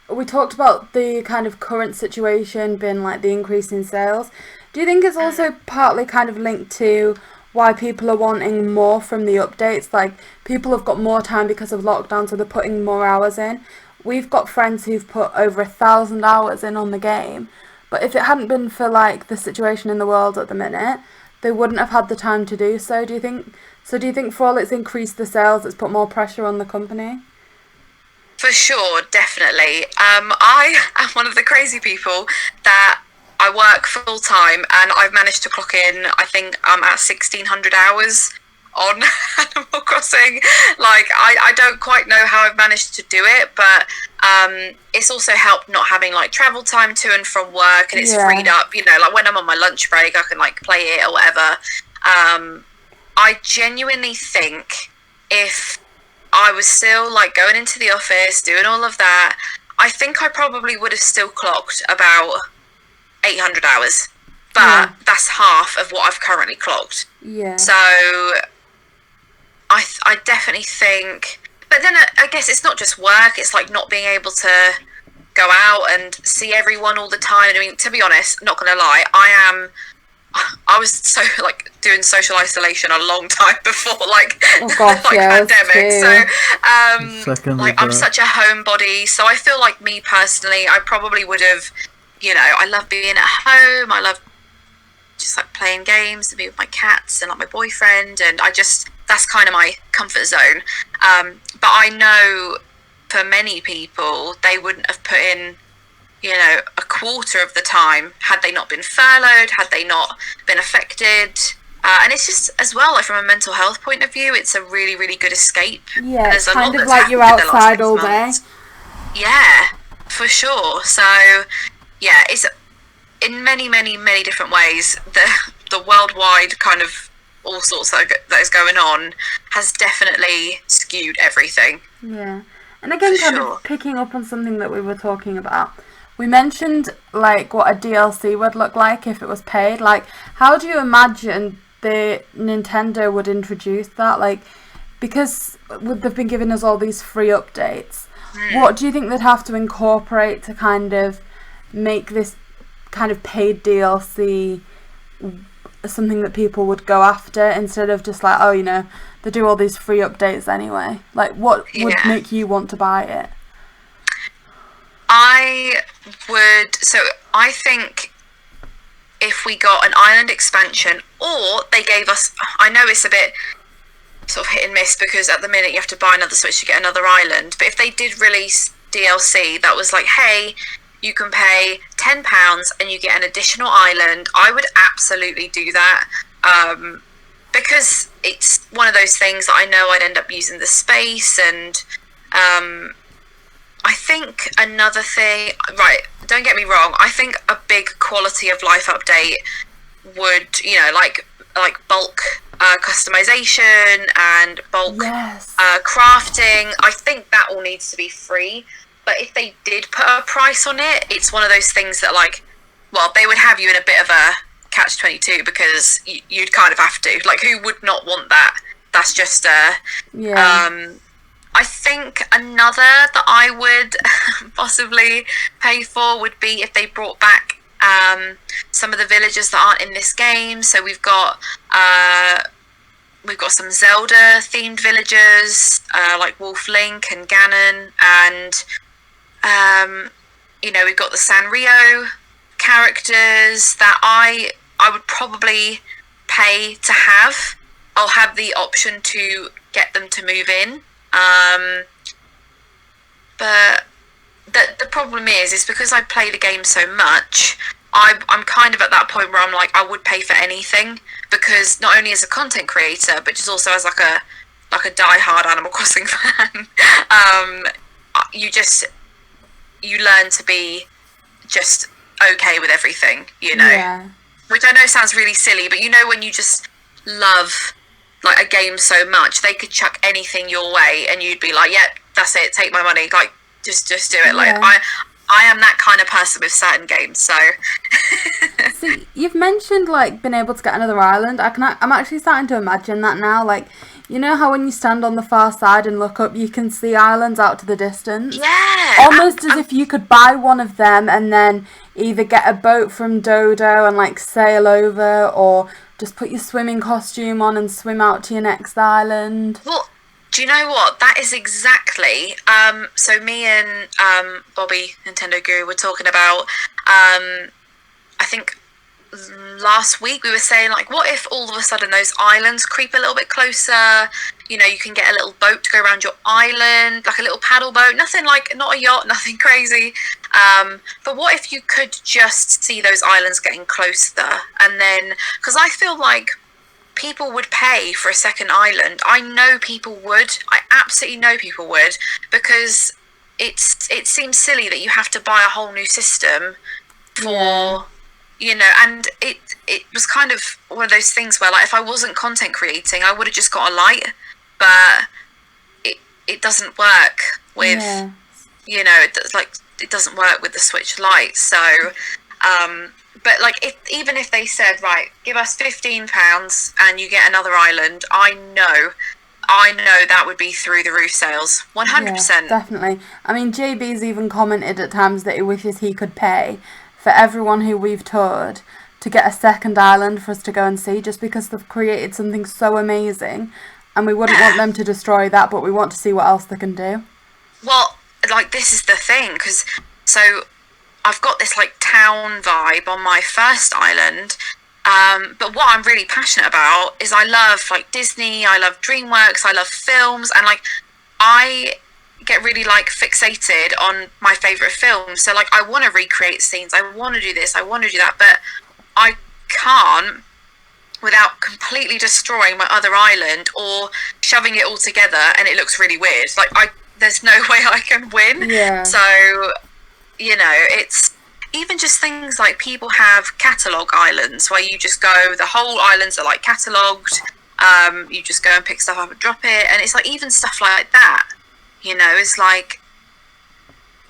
we talked about the kind of current situation being like the increase in sales. Do you think it's also partly kind of linked to why people are wanting more from the updates? Like, people have got more time because of lockdown, so they're putting more hours in. We've got friends who've put over 1,000 hours in on the game, but if it hadn't been for like the situation in the world at the minute, they wouldn't have had the time to do so. Do you think for all it's increased the sales, it's put more pressure on the company? For sure, definitely. I am one of the crazy people that I work full time, and I've managed to clock in, I think I'm at 1,600 hours on Animal Crossing. Like, I don't quite know how I've managed to do it, but it's also helped not having like travel time to and from work, and it's freed up, like when I'm on my lunch break, I can like play it or whatever. I genuinely think if I was still like going into the office, doing all of that, I think I probably would have still clocked about 800 hours, but that's half of what I've currently clocked. So I definitely think, but then I guess it's not just work, it's like not being able to go out and see everyone all the time. I mean, to be honest, not gonna lie, I was so like doing social isolation a long time before like pandemic. So I'm such a homebody, so I feel like me personally, I probably would have, I love being at home, I love just like playing games and be with my cats and like my boyfriend, and that's kind of my comfort zone. But I know for many people, they wouldn't have put in a quarter of the time had they not been furloughed, had they not been affected. And it's just, as well, like from a mental health point of view, it's a really, really good escape. Yeah, it's kind of like you're outside all day. Yeah, for sure. So, yeah, it's in many, many, many different ways. The worldwide kind of all sorts that is going on has definitely skewed everything. Yeah. And again, kind of picking up on something that we were talking about, we mentioned like what a DLC would look like if it was paid. Like, how do you imagine the Nintendo would introduce that? Like, because they've been giving us all these free updates, what do you think they'd have to incorporate to kind of make this kind of paid DLC something that people would go after, instead of just like, they do all these free updates anyway? Like, what would make you want to buy it? I think if we got an island expansion, or they gave us, I know it's a bit sort of hit and miss because at the minute you have to buy another Switch to get another island, but if they did release DLC that was like, hey, you can pay £10 and you get an additional island, I would absolutely do that. Because it's one of those things that I know I'd end up using the space, and I think another thing, right, don't get me wrong, I think a big quality of life update would, like bulk customization and bulk crafting. I think that all needs to be free. But if they did put a price on it, it's one of those things that, like, well, they would have you in a bit of a catch-22 because you'd kind of have to. Like, who would not want that? That's just I think another that I would possibly pay for would be if they brought back some of the villagers that aren't in this game. So we've got some Zelda themed villagers like Wolf Link and Ganon, and we've got the Sanrio characters that I would probably pay to have. I'll have the option to get them to move in. But the problem is because I play the game so much, I'm kind of at that point where I'm like, I would pay for anything, because not only as a content creator, but just also as like a die-hard Animal Crossing fan, you learn to be just okay with everything, Yeah. Which I know sounds really silly, but when you just love like a game so much, they could chuck anything your way and you'd be like, yeah, that's it, take my money, like just do it. Like I am that kind of person with certain games. So See, you've mentioned like being able to get another island. I'm actually starting to imagine that now. Like, you know how when you stand on the far side and look up, you can see islands out to the distance? Yeah. Almost as if you could buy one of them and then either get a boat from Dodo and like sail over, or just put your swimming costume on and swim out to your next island. Well, do you know what? That is exactly. So me and Bobby, Nintendo Guru, were talking about. I think last week we were saying, like, what if all of a sudden those islands creep a little bit closer? You can get a little boat to go around your island, like a little paddle boat. Nothing like, not a yacht, nothing crazy. But what if you could just see those islands getting closer? And then, because I feel like people would pay for a second island. I know people would. I absolutely know people would, because it seems silly that you have to buy a whole new system for, and it was kind of one of those things where, like, if I wasn't content creating, I would have just got a light, but it doesn't work with, it doesn't work with the Switch Lite. So, but like, even if they said, right, give us £15 and you get another island, I know that would be through the roof sales, 100%. Yeah, definitely. I mean, JB's even commented at times that he wishes he could pay for everyone who we've toured to get a second island for us to go and see, just because they've created something so amazing, and we wouldn't want them to destroy that, but we want to see what else they can do. Well, like, this is the thing, because so I've got this like town vibe on my first island, but what I'm really passionate about is I love like Disney, I love DreamWorks, I love films, and like I get really like fixated on my favourite films. So like I want to recreate scenes, I want to do this, I want to do that, but I can't without completely destroying my other island or shoving it all together and it looks really weird. Like there's no way I can win. Yeah. So it's even just things like people have catalogue islands where you just go, the whole islands are like catalogued, you just go and pick stuff up and drop it, and it's like even stuff like that, it's like,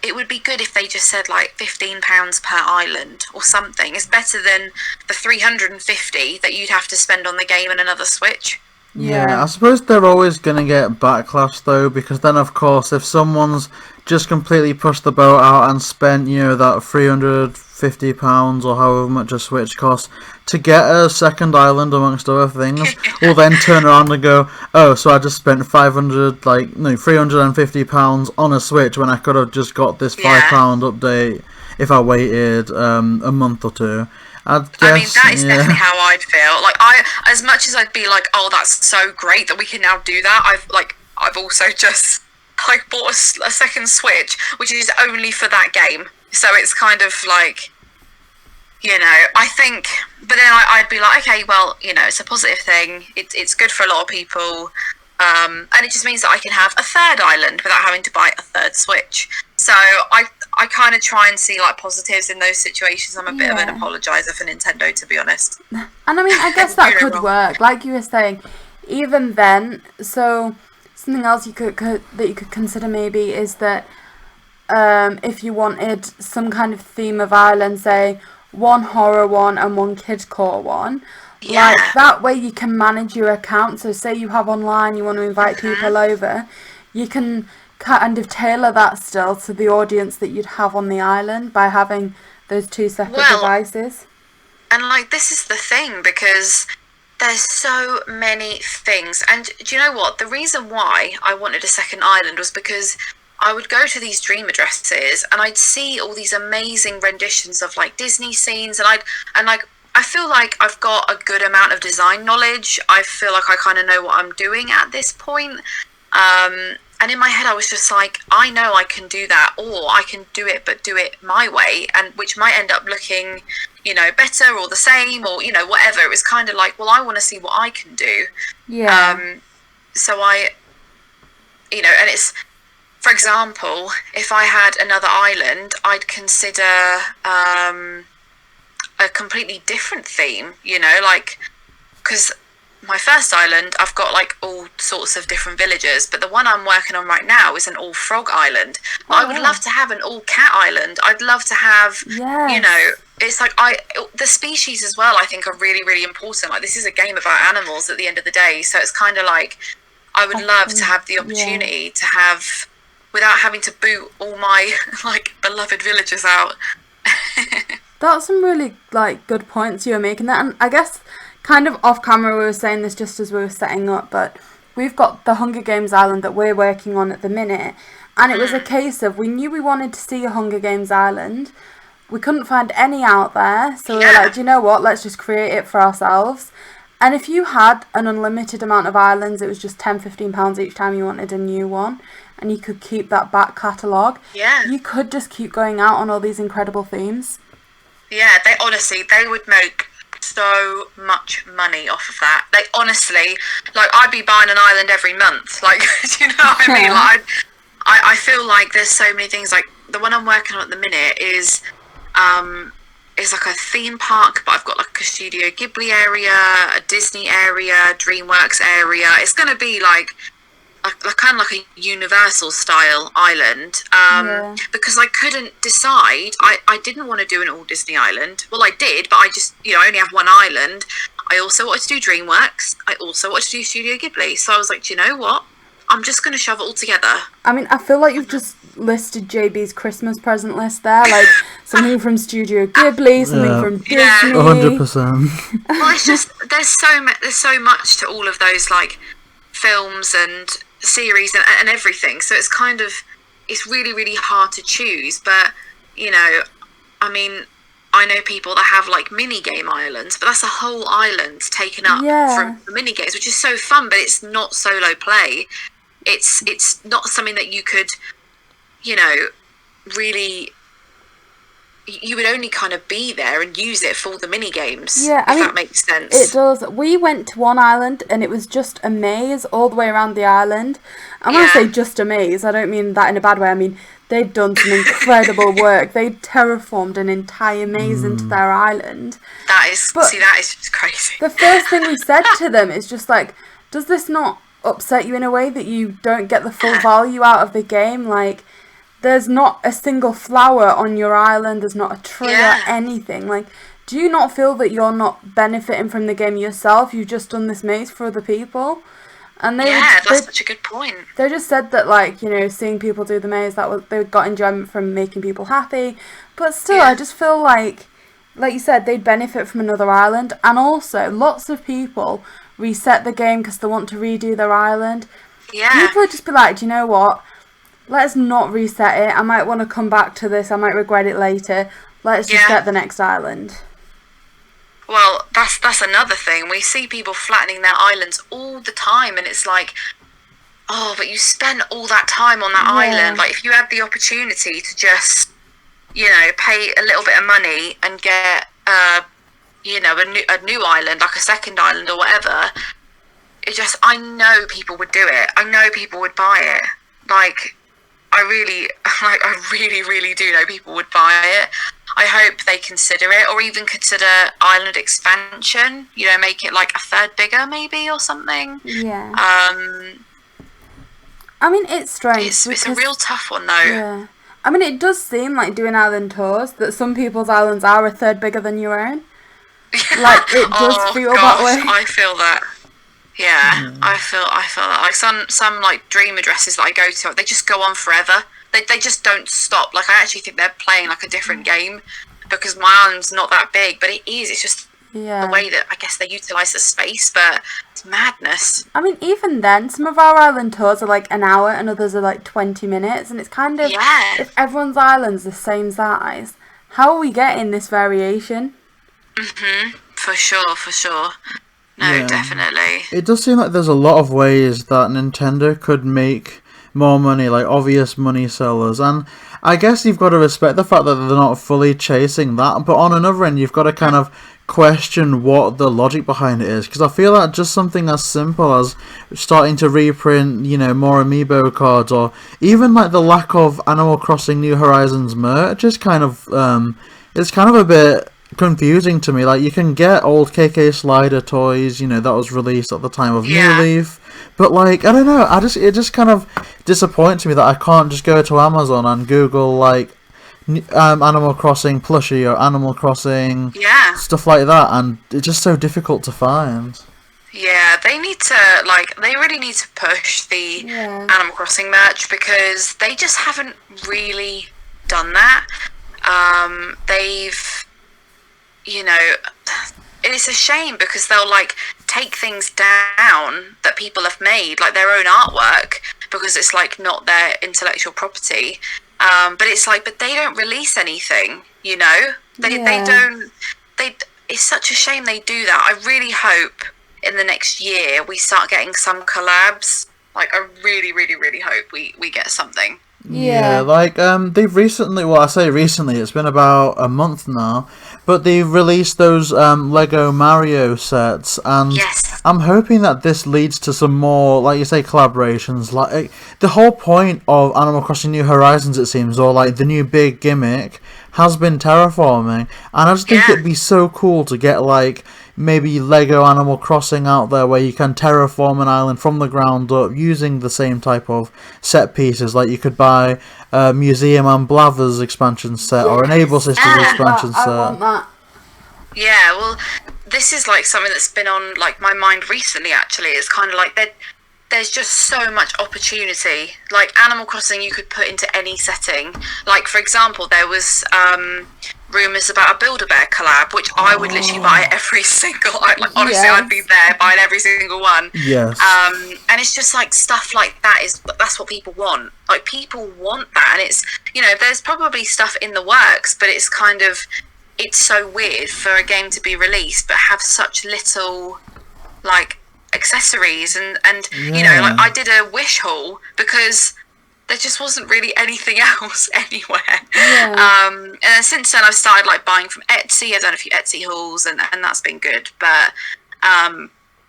it would be good if they just said like £15 per island or something. It's better than the 350 that you'd have to spend on the game and another Switch. Yeah, I suppose they're always going to get backlash though, because then of course if someone's just completely pushed the boat out and spent, that £350 or however much a Switch costs to get a second island amongst other things, will then turn around and go, oh, so I just spent £350 on a Switch when I could have just got this £5 update if I waited a month or two. I mean, that is definitely how I'd feel. Like, as much as I'd be like, oh, that's so great that we can now do that, I've also just like bought a second Switch, which is only for that game. So it's kind of like, I think, but then I'd be like, okay, well, it's a positive thing. It's good for a lot of people, and it just means that I can have a third island without having to buy a third Switch. So I kind of try and see like positives in those situations. I'm a bit of an apologizer for Nintendo, to be honest. And I mean, I guess that could work, like you were saying. Even then, so something else that you could consider maybe is that if you wanted some kind of theme of island, say one horror one and one kidcore one. Yeah. Like, that way you can manage your account. So say you have online, you want to invite people over, you can kind of tailor that still to the audience that you'd have on the island by having those two separate devices. And like, this is the thing, because there's so many things. And do you know what? The reason why I wanted a second island was because I would go to these dream addresses and I'd see all these amazing renditions of like Disney scenes, and I feel like I've got a good amount of design knowledge. I feel like I kind of know what I'm doing at this point. And in my head I was just like, I know I can do that, or I can do it but do it my way, and which might end up looking, you know, better or the same, or, you know, whatever. It was kind of like, well, I want to see what I can do. Yeah. So I, you know, and it's, for example, if I had another island, I'd consider a completely different theme, you know, like, because my first island, I've got like all sorts of different villagers, but the one I'm working on right now is an all frog island. I would love to have an all cat island. I'd love to have, you know, it's like the species as well, I think, are really, really important. Like, this is a game about animals at the end of the day, so it's kind of like, I would love to have the opportunity to have, without having to boot all my like beloved villagers out. That's some really like good points you were making there, and I guess kind of off camera we were saying this just as we were setting up, but we've got the Hunger Games island that we're working on at the minute, and it was a case of, we knew we wanted to see a Hunger Games island, we couldn't find any out there, so we were like, do you know what, let's just create it for ourselves. And if you had an unlimited amount of islands, it was just £10-15 each time you wanted a new one, and you could keep that back catalogue. You could just keep going out on all these incredible themes. Yeah, they would make so much money off of that. Like, honestly, like, I'd be buying an island every month. Like, do you know what I mean? Like, I feel like there's so many things. Like, the one I'm working on at the minute is like a theme park, but I've got like a Studio Ghibli area, a Disney area, DreamWorks area. It's going to be like kind of like a Universal style island, because I couldn't decide. I didn't want to do an all Disney island. Well, I did, but I just, you know, I only have one island. I also wanted to do DreamWorks. I also wanted to do Studio Ghibli. So I was like, do you know what? I'm just going to shove it all together. I mean, I feel like you've just listed JB's Christmas present list there, like something from Studio Ghibli, something from Disney. 100%. Well, it's just, there's so much to all of those, like, films and series and everything, so it's kind of, it's really, really hard to choose. But, you know, I mean, I know people that have like mini game islands, but that's a whole island taken up from mini games, which is so fun, but it's not solo play. It's not something that you could, you know, really, you would only kind of be there and use it for the mini games. Yeah, if that makes sense. It does. We went to one island and it was just a maze all the way around the island. And when I say just a maze, I don't mean that in a bad way. I mean, they'd done some incredible work. They'd terraformed an entire maze into their island. That is just crazy. The first thing we said to them is just like, does this not upset you in a way that you don't get the full value out of the game? Like, there's not a single flower on your island, there's not a tree or anything. Like, do you not feel that you're not benefiting from the game yourself? You've just done this maze for other people? And that's such a good point. They just said that, like, you know, seeing people do the maze, they got enjoyment from making people happy. But still, I just feel like you said, they'd benefit from another island. And also, lots of people reset the game because they want to redo their island. People would just be like, do you know what? Let's not reset it. I might want to come back to this. I might regret it later. Let's just get the next island. Well, that's another thing. We see people flattening their islands all the time, and it's like, oh, but you spent all that time on that island. Like, if you had the opportunity to just, you know, pay a little bit of money and get, you know, a new island, like a second island or whatever, I know people would do it. I know people would buy it. Like, I really, really do know people would buy it. I hope they consider it, or even consider island expansion. You know, make it like a third bigger, maybe, or something. Yeah. I mean, it's strange. It's a real tough one, though. Yeah. I mean, it does seem like doing island tours that some people's islands are a third bigger than your own. Like, it does feel that way. I feel that. Yeah, I feel that. Like some like dream addresses that I go to, they just go on forever. They just don't stop. Like, I actually think they're playing like a different game because my island's not that big, but it is. It's just the way that I guess they utilise the space, but it's madness. I mean, even then, some of our island tours are like an hour and others are like 20 minutes, and it's kind of, if everyone's island's the same size, how are we getting this variation? For sure. No, definitely. It does seem like there's a lot of ways that Nintendo could make more money, like obvious money sellers, and I guess you've got to respect the fact that they're not fully chasing that, but on another end, you've got to kind of question what the logic behind it is, because I feel like just something as simple as starting to reprint, more amiibo cards, or even like the lack of Animal Crossing New Horizons merch is kind of, it's kind of a bit confusing to me. Like, you can get old KK Slider toys, that was released at the time of New Leaf, but like, I don't know, it just kind of disappoints me that I can't just go to Amazon and Google like Animal Crossing plushie or Animal Crossing stuff like that, and it's just so difficult to find. Yeah, they really need to push the Animal Crossing merch because they just haven't really done that. It's a shame because they'll like take things down that people have made, like their own artwork, because it's like not their intellectual property. But it's like, but they don't release anything, they don't. It's such a shame they do that. I really hope in the next year we start getting some collabs. Like, I really, really, really hope we get something. Yeah, like, they've recently, well, I say recently, it's been about a month now, but they've released those Lego Mario sets, and I'm hoping that this leads to some more, like you say, collaborations. Like, the whole point of Animal Crossing New Horizons, it seems, or like the new big gimmick, has been terraforming, and I just think it'd be so cool to get, like, maybe Lego Animal Crossing out there where you can terraform an island from the ground up using the same type of set pieces. Like, you could buy a Museum and Blathers expansion set or an Able Sisters expansion set. I want that. Yeah, well, this is like something that's been on like my mind recently. Actually, it's kind of like there's just so much opportunity. Like, Animal Crossing, you could put into any setting. Like, for example, there was rumours about a Build-A-Bear collab, which I would literally buy every single. Honestly, I'd be there buying every single one. Yes. And it's just like stuff like that that's what people want. Like, people want that, and it's there's probably stuff in the works, but it's kind of, it's so weird for a game to be released but have such little like accessories and like, I did a wish haul because there just wasn't really anything else anywhere. And then since then I've started like buying from Etsy. I've done a few Etsy hauls and that's been good, but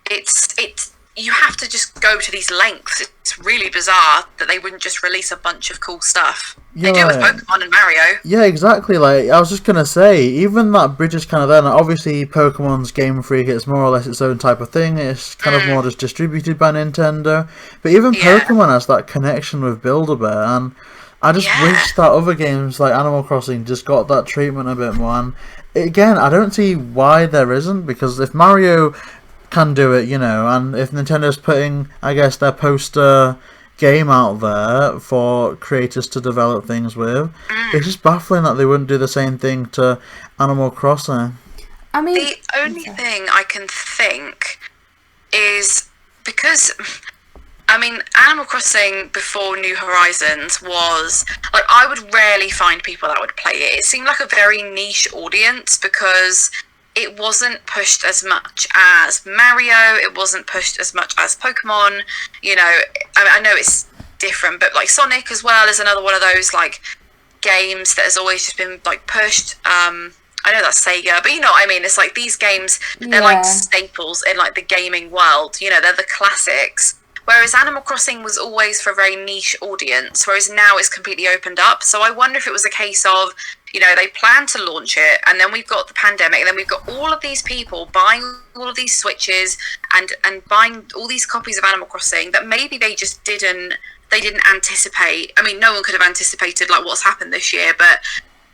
it's you have to just go to these lengths. It's really bizarre that they wouldn't just release a bunch of cool stuff. They do with Pokemon and Mario. Yeah, exactly. Like, I was just gonna say, even that bridge is kind of there. Now, obviously, Pokemon's Game Freak, it's more or less its own type of thing. It's kind of more just distributed by Nintendo. But even Pokemon has that connection with Build-A-Bear, and I just wish that other games like Animal Crossing just got that treatment a bit more. And again, I don't see why there isn't, because if Mario can do it, and if Nintendo's putting, I guess, their poster game out there for creators to develop things with, it's just baffling that they wouldn't do the same thing to Animal Crossing. I mean, the only thing I can think is because, I mean, Animal Crossing before New Horizons was like, I would rarely find people that would play it. It seemed like a very niche audience because it wasn't pushed as much as Mario, it wasn't pushed as much as Pokemon, I know it's different, but like Sonic as well is another one of those like games that has always just been like pushed. I know that's Sega, but you know what I mean, it's like these games, they're like staples in like the gaming world, they're the classics. Whereas Animal Crossing was always for a very niche audience, whereas now it's completely opened up. So I wonder if it was a case of, they planned to launch it, and then we've got the pandemic, and then we've got all of these people buying all of these Switches and buying all these copies of Animal Crossing that maybe they just didn't they didn't anticipate. I mean, no one could have anticipated like what's happened this year, but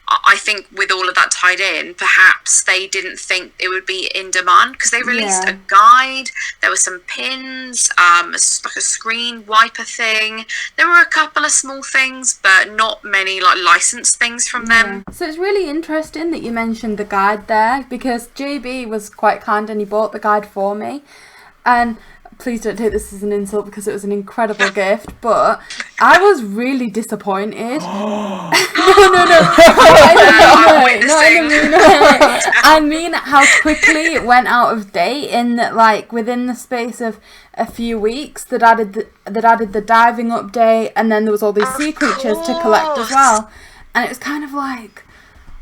I think with all of that tied in, perhaps they didn't think it would be in demand, because they released a guide. There were some pins, like a screen wiper thing. There were a couple of small things, but not many like licensed things from them. So it's really interesting that you mentioned the guide there, because JayBee was quite kind and he bought the guide for me. And please don't take this as an insult, because it was an incredible gift, but I was really disappointed. No. I mean how quickly it went out of date, in that like within the space of a few weeks that added the diving update, and then there was all these sea creatures to collect as well. And it was kind of like,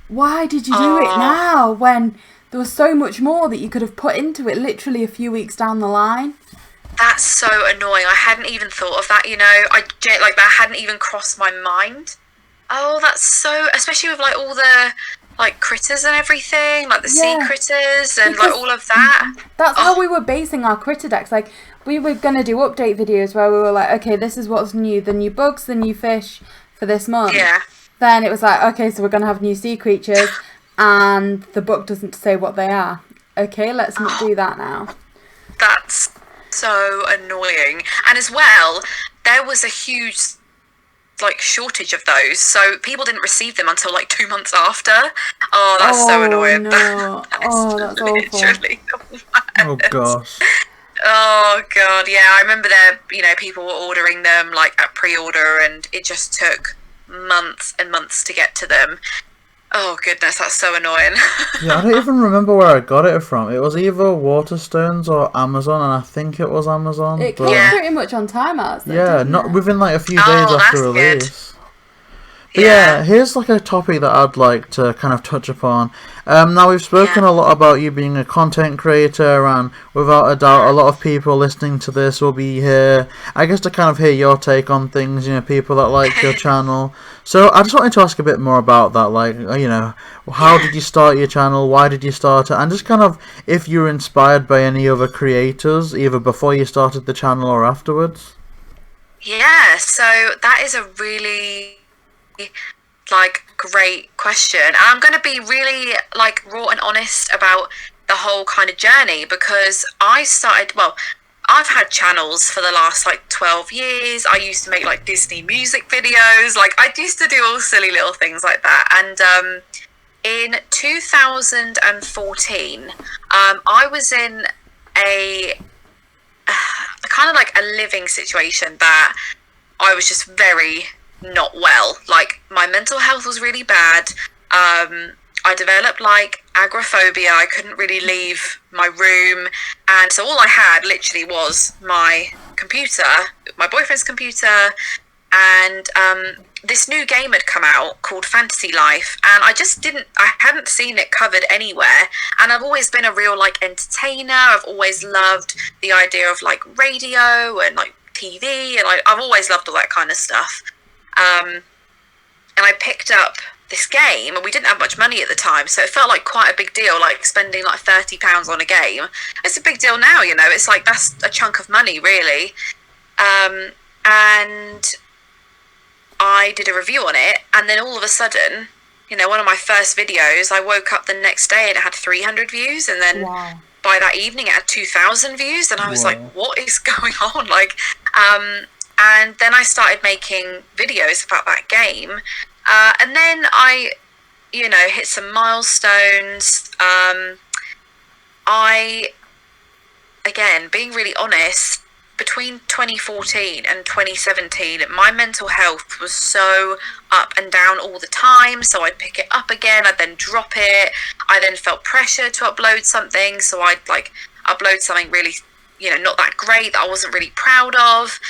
why did you do it now when there was so much more that you could have put into it literally a few weeks down the line? That's so annoying. I hadn't even thought of that, you know. Like that hadn't even crossed my mind. Oh, that's so, especially with like all the like critters and everything, like the sea critters and like all of that. That's how we were basing our critter decks. Like we were going to do update videos where we were like, okay, this is what's new, the new bugs, the new fish for this month. Yeah. Then it was like, okay, so we're going to have new sea creatures and the book doesn't say what they are. Okay, let's not do that now. That's so annoying. And as well, there was a huge like shortage of those, so people didn't receive them until like 2 months after. Oh, that's so annoying. No. That's literally awful. Oh gosh. Oh god, yeah, I remember there, you know, people were ordering them like at pre-order, and it just took months and months to get to them. Oh goodness, that's so annoying. Yeah, I don't even remember where I got it from. It was either Waterstones or Amazon, and I think it was Amazon. It came pretty much on time out. Yeah, not within like a few days after release. Good. But yeah, here's like a topic that I'd like to kind of touch upon. Now we've spoken a lot about you being a content creator, and without a doubt, a lot of people listening to this will be here, I guess, to kind of hear your take on things. You know, people that like your channel. So I just wanted to ask a bit more about that. Like, you know, how did you start your channel? Why did you start it? And just kind of if you were inspired by any other creators, either before you started the channel or afterwards. Yeah, so that is a really like great question, and I'm going to be really like raw and honest about the whole kind of journey, because I started, well, I've had channels for the last like 12 years. I used to make like Disney music videos, like I used to do all silly little things like that. And in 2014 I was in a kind of like a living situation that I was just very not well. Like my mental health was really bad. I developed like agoraphobia. I couldn't really leave my room, and so all I had literally was my computer, my boyfriend's computer, and this new game had come out called Fantasy Life, and I hadn't seen it covered anywhere. And I've always been a real like entertainer. I've always loved the idea of like radio and like TV, and I've always loved all that kind of stuff. And I picked up this game, and we didn't have much money at the time, so it felt like quite a big deal, like spending like £30 on a game. It's a big deal now, you know, it's like that's a chunk of money really. And I did a review on it, and then all of a sudden, you know, one of my first videos, I woke up the next day and it had 300 views, and then by that evening it had 2,000 views, and I was like, what is going on? Like, and then I started making videos about that game. And then I, you know, hit some milestones. Again, being really honest, between 2014 and 2017, my mental health was so up and down all the time. So I'd pick it up again, I'd then drop it. I then felt pressure to upload something, so I'd like upload something really, you know, not that great, that I wasn't really proud of.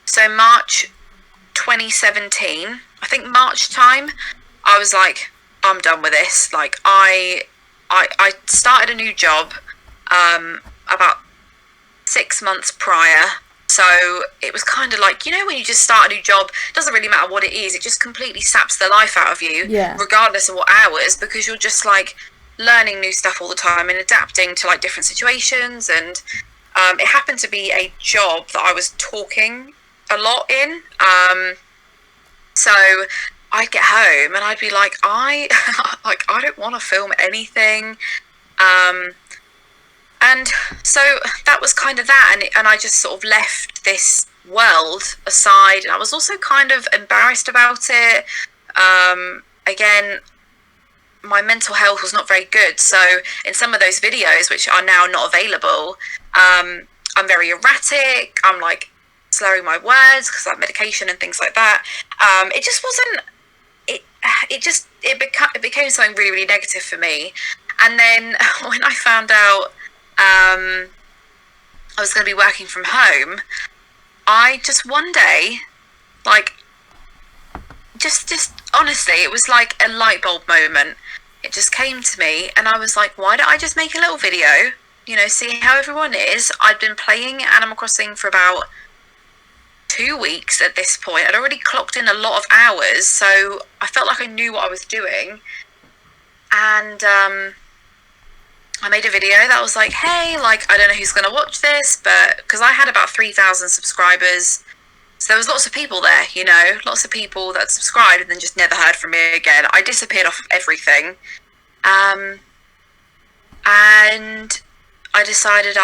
So March 2017, I think March time, I was like, I'm done with this. Like I started a new job about 6 months prior, so it was kind of like, you know, when you just start a new job, it doesn't really matter what it is, it just completely saps the life out of you, regardless of what hours, because you're just like learning new stuff all the time and adapting to like different situations. And it happened to be a job that I was talking a lot in. So I'd get home and I'd be like, I don't want to film anything. And so that was kind of that, and I just sort of left this world aside, and I was also kind of embarrassed about it. Again, my mental health was not very good, so in some of those videos, which are now not available, I'm very erratic. I'm like slurring my words because I have medication and things like that. It just wasn't. It became something really, really negative for me. And then when I found out I was going to be working from home, I just one day, like, just honestly, it was like a light bulb moment. It just came to me, and I was like, why don't I just make a little video, see how everyone is. I'd been playing Animal Crossing for about 2 weeks at this point. I'd already clocked in a lot of hours, so I felt like I knew what I was doing. And I made a video that was like, hey, like, I don't know who's going to watch this, but because I had about 3,000 subscribers, so there was lots of people there, lots of people that subscribed and then just never heard from me again. I disappeared off of everything. And I decided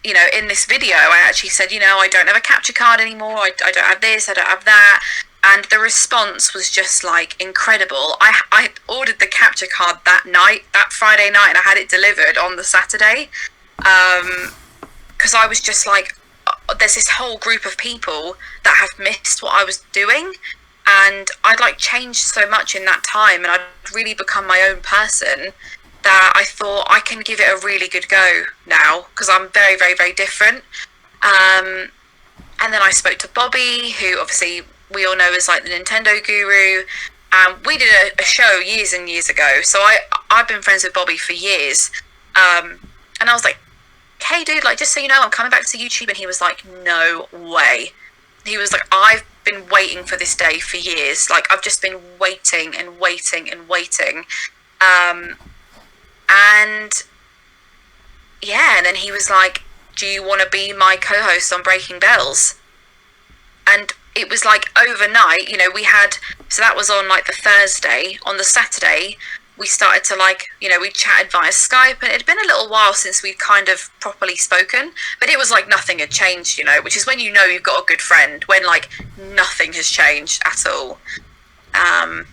in this video, I actually said, I don't have a capture card anymore. I don't have this, I don't have that. And the response was just like incredible. I ordered the capture card that night, that Friday night, and I had it delivered on the Saturday. Because I was just like, there's this whole group of people that have missed what I was doing. And I'd like changed so much in that time, and I'd really become my own person, that I thought I can give it a really good go now, because I'm very, very, very different. And then I spoke to Bobby, who obviously we all know is like the Nintendo guru. We did a show years and years ago, so I've been friends with Bobby for years. And I was like, hey dude, like, just so you know, I'm coming back to YouTube. And he was like, no way. He was like, I've been waiting for this day for years. Like, I've just been waiting and waiting and waiting. And yeah, and then he was like, do you want to be my co-host on Breaking Bells? And it was like overnight, we had, so that was on like the Thursday. On the Saturday, we started to like, we chatted via Skype, and it had been a little while since we'd kind of properly spoken, but it was like nothing had changed, which is when you've got a good friend, when like nothing has changed at all. And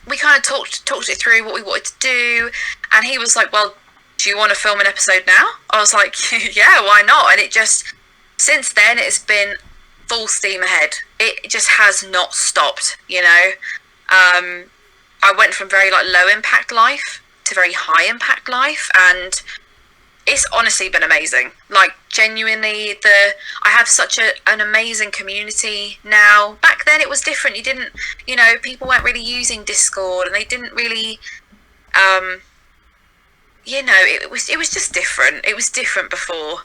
we kind of talked it through what we wanted to do, and he was like, well, do you want to film an episode now? I was like, yeah, why not? And it just, since then, it's been full steam ahead. It just has not stopped, I went from very like low impact life to very high impact life, and it's honestly been amazing. Like, genuinely, I have such an amazing community now. Back then it was different. You didn't, people weren't really using Discord, and they didn't really, it was just different. It was different before.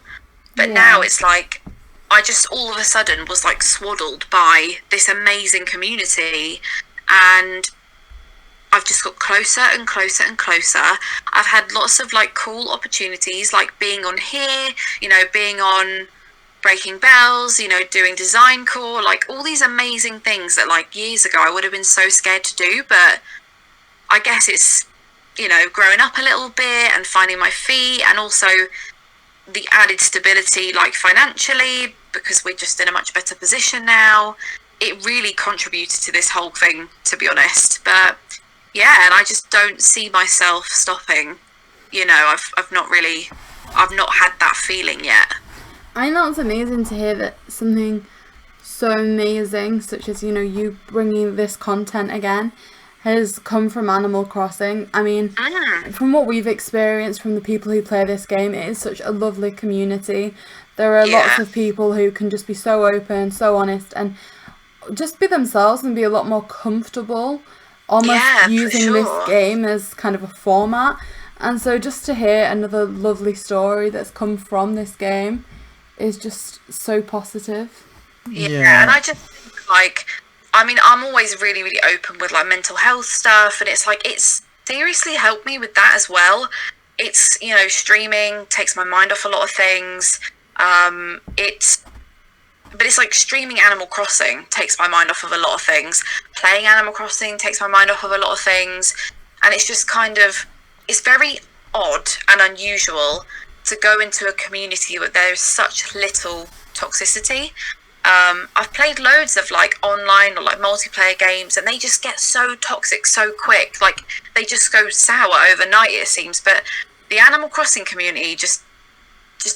But now it's like, I just all of a sudden was like swaddled by this amazing community, and I've just got closer and closer and closer. I've had lots of like cool opportunities, like being on here, being on Breaking Bells, doing Designcore, like all these amazing things that like years ago I would have been so scared to do. But I guess it's, growing up a little bit and finding my feet, and also the added stability, like financially, because we're just in a much better position now. It really contributed to this whole thing, to be honest. But yeah, and I just don't see myself stopping. I've not had that feeling yet. I know it's amazing to hear that something so amazing, such as, you bringing this content again, has come from Animal Crossing. I mean, from what we've experienced from the people who play this game, it is such a lovely community. There are lots of people who can just be so open, so honest, and just be themselves and be a lot more comfortable, almost using this game as kind of a format. And so just to hear another lovely story that's come from this game is just so positive. Yeah, and I just think, like, I mean, I'm always really, really open with like mental health stuff, and it's like, it's seriously helped me with that as well. It's, streaming takes my mind off a lot of things. It's but it's like streaming Animal Crossing takes my mind off of a lot of things. Playing Animal Crossing takes my mind off of a lot of things. And it's just kind of, it's very odd and unusual to go into a community where there's such little toxicity. I've played loads of like online or like multiplayer games, and they just get so toxic so quick. Like they just go sour overnight, it seems. But the Animal Crossing community just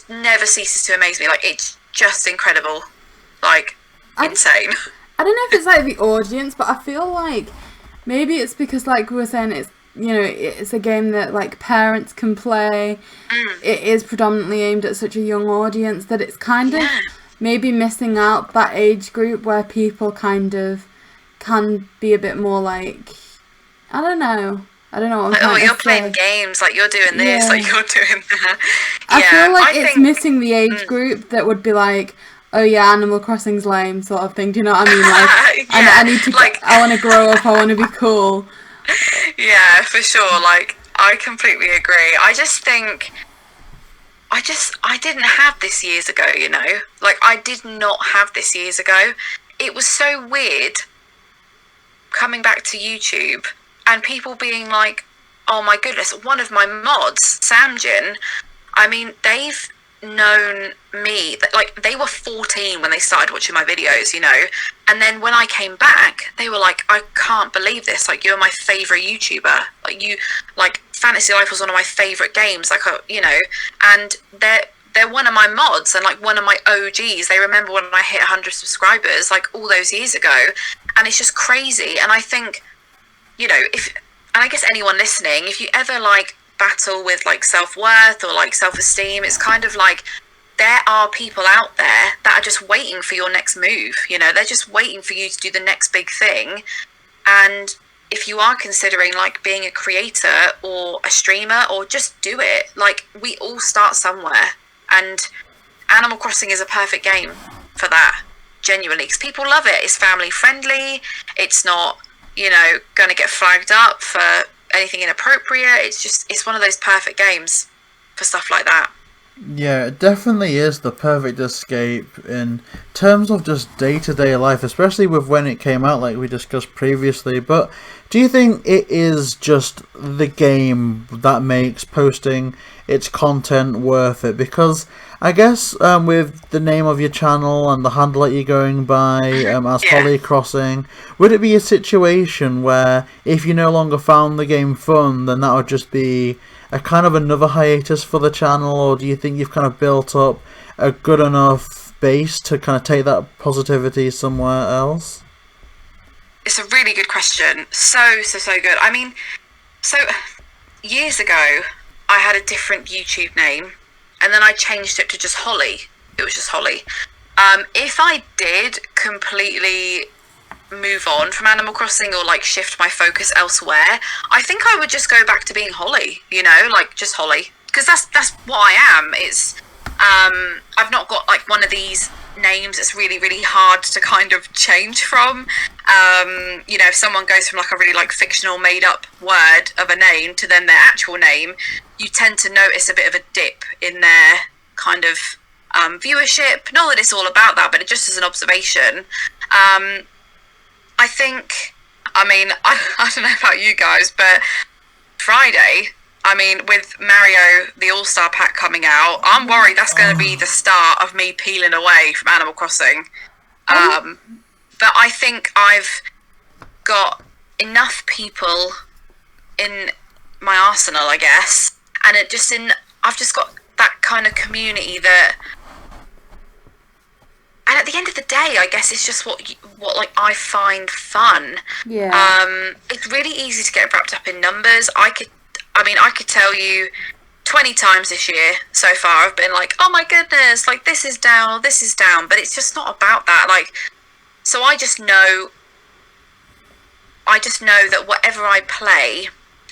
never ceases to amaze me. Like it's just incredible, like insane. I don't know if it's like the audience, but I feel like maybe it's because like we were saying, it's, you know, it's a game that like parents can play. It is predominantly aimed at such a young audience that it's kind of maybe missing out that age group where people kind of can be a bit more like, I don't know what I'm like, trying to you're say. playing games, like you're doing this, like you're doing that. I feel like it's missing the age group that would be like, oh yeah, Animal Crossing's lame sort of thing. Do you know what I mean? Like, I need to, like, I want to grow up, I want to be cool. Yeah, for sure. Like, I completely agree. I just think, I didn't have this years ago, you know? Like, I did not have this years ago. It was so weird coming back to YouTube and people being like, oh my goodness, one of my mods, Samjin, I mean, they've known me, like, they were 14 when they started watching my videos, you know? And then when I came back, they were like, I can't believe this, like, you're my favourite YouTuber. Like, you, like, Fantasy Life was one of my favourite games, like, you know, and they're one of my mods and, like, one of my OGs. They remember when I hit 100 subscribers, like, all those years ago, and it's just crazy. And I think, you know, and I guess anyone listening, if you ever, like, battle with, like, self-worth or, like, self-esteem, it's kind of like, there are people out there that are just waiting for your next move, you know, they're just waiting for you to do the next big thing. And if you are considering like being a creator or a streamer, or just do it, like, we all start somewhere, and Animal Crossing is a perfect game for that, genuinely, because people love it. It's family friendly, it's not, you know, going to get flagged up for anything inappropriate. It's one of those perfect games for stuff like that. Yeah, it definitely is the perfect escape in terms of just day-to-day life, especially with when it came out, like we discussed previously. But do you think it is just the game that makes posting its content worth it? Because I guess with the name of your channel and the handle that you're going by as HollyCrossing, would it be a situation where if you no longer found the game fun, then that would just be a kind of another hiatus for the channel? Or do you think you've kind of built up a good enough base to kind of take that positivity somewhere else? It's a really good question. So good. I mean, so years ago, I had a different YouTube name, and then I changed it to just Holly. It was just Holly. If I did completely move on from Animal Crossing or like shift my focus elsewhere, I think I would just go back to being Holly, you know, like just Holly, because that's what I am. It's I've not got like one of these names that's really, really hard to kind of change from. You know, if someone goes from like a really like fictional made up word of a name to then their actual name, you tend to notice a bit of a dip in their kind of viewership. Not that it's all about that, but it just as an observation. I think, I mean, I don't know about you guys, but Friday, I mean, with Mario, the All-Star Pack coming out, I'm worried that's going to be the start of me peeling away from Animal Crossing. But I think I've got enough people in my arsenal, I guess, and I've just got that kind of community that. And at the end of the day, I guess it's just what like I find fun. Yeah. It's really easy to get wrapped up in numbers. I could tell you 20 times this year so far I've been like, oh my goodness, like this is down, but it's just not about that. Like, so I just know that whatever I play,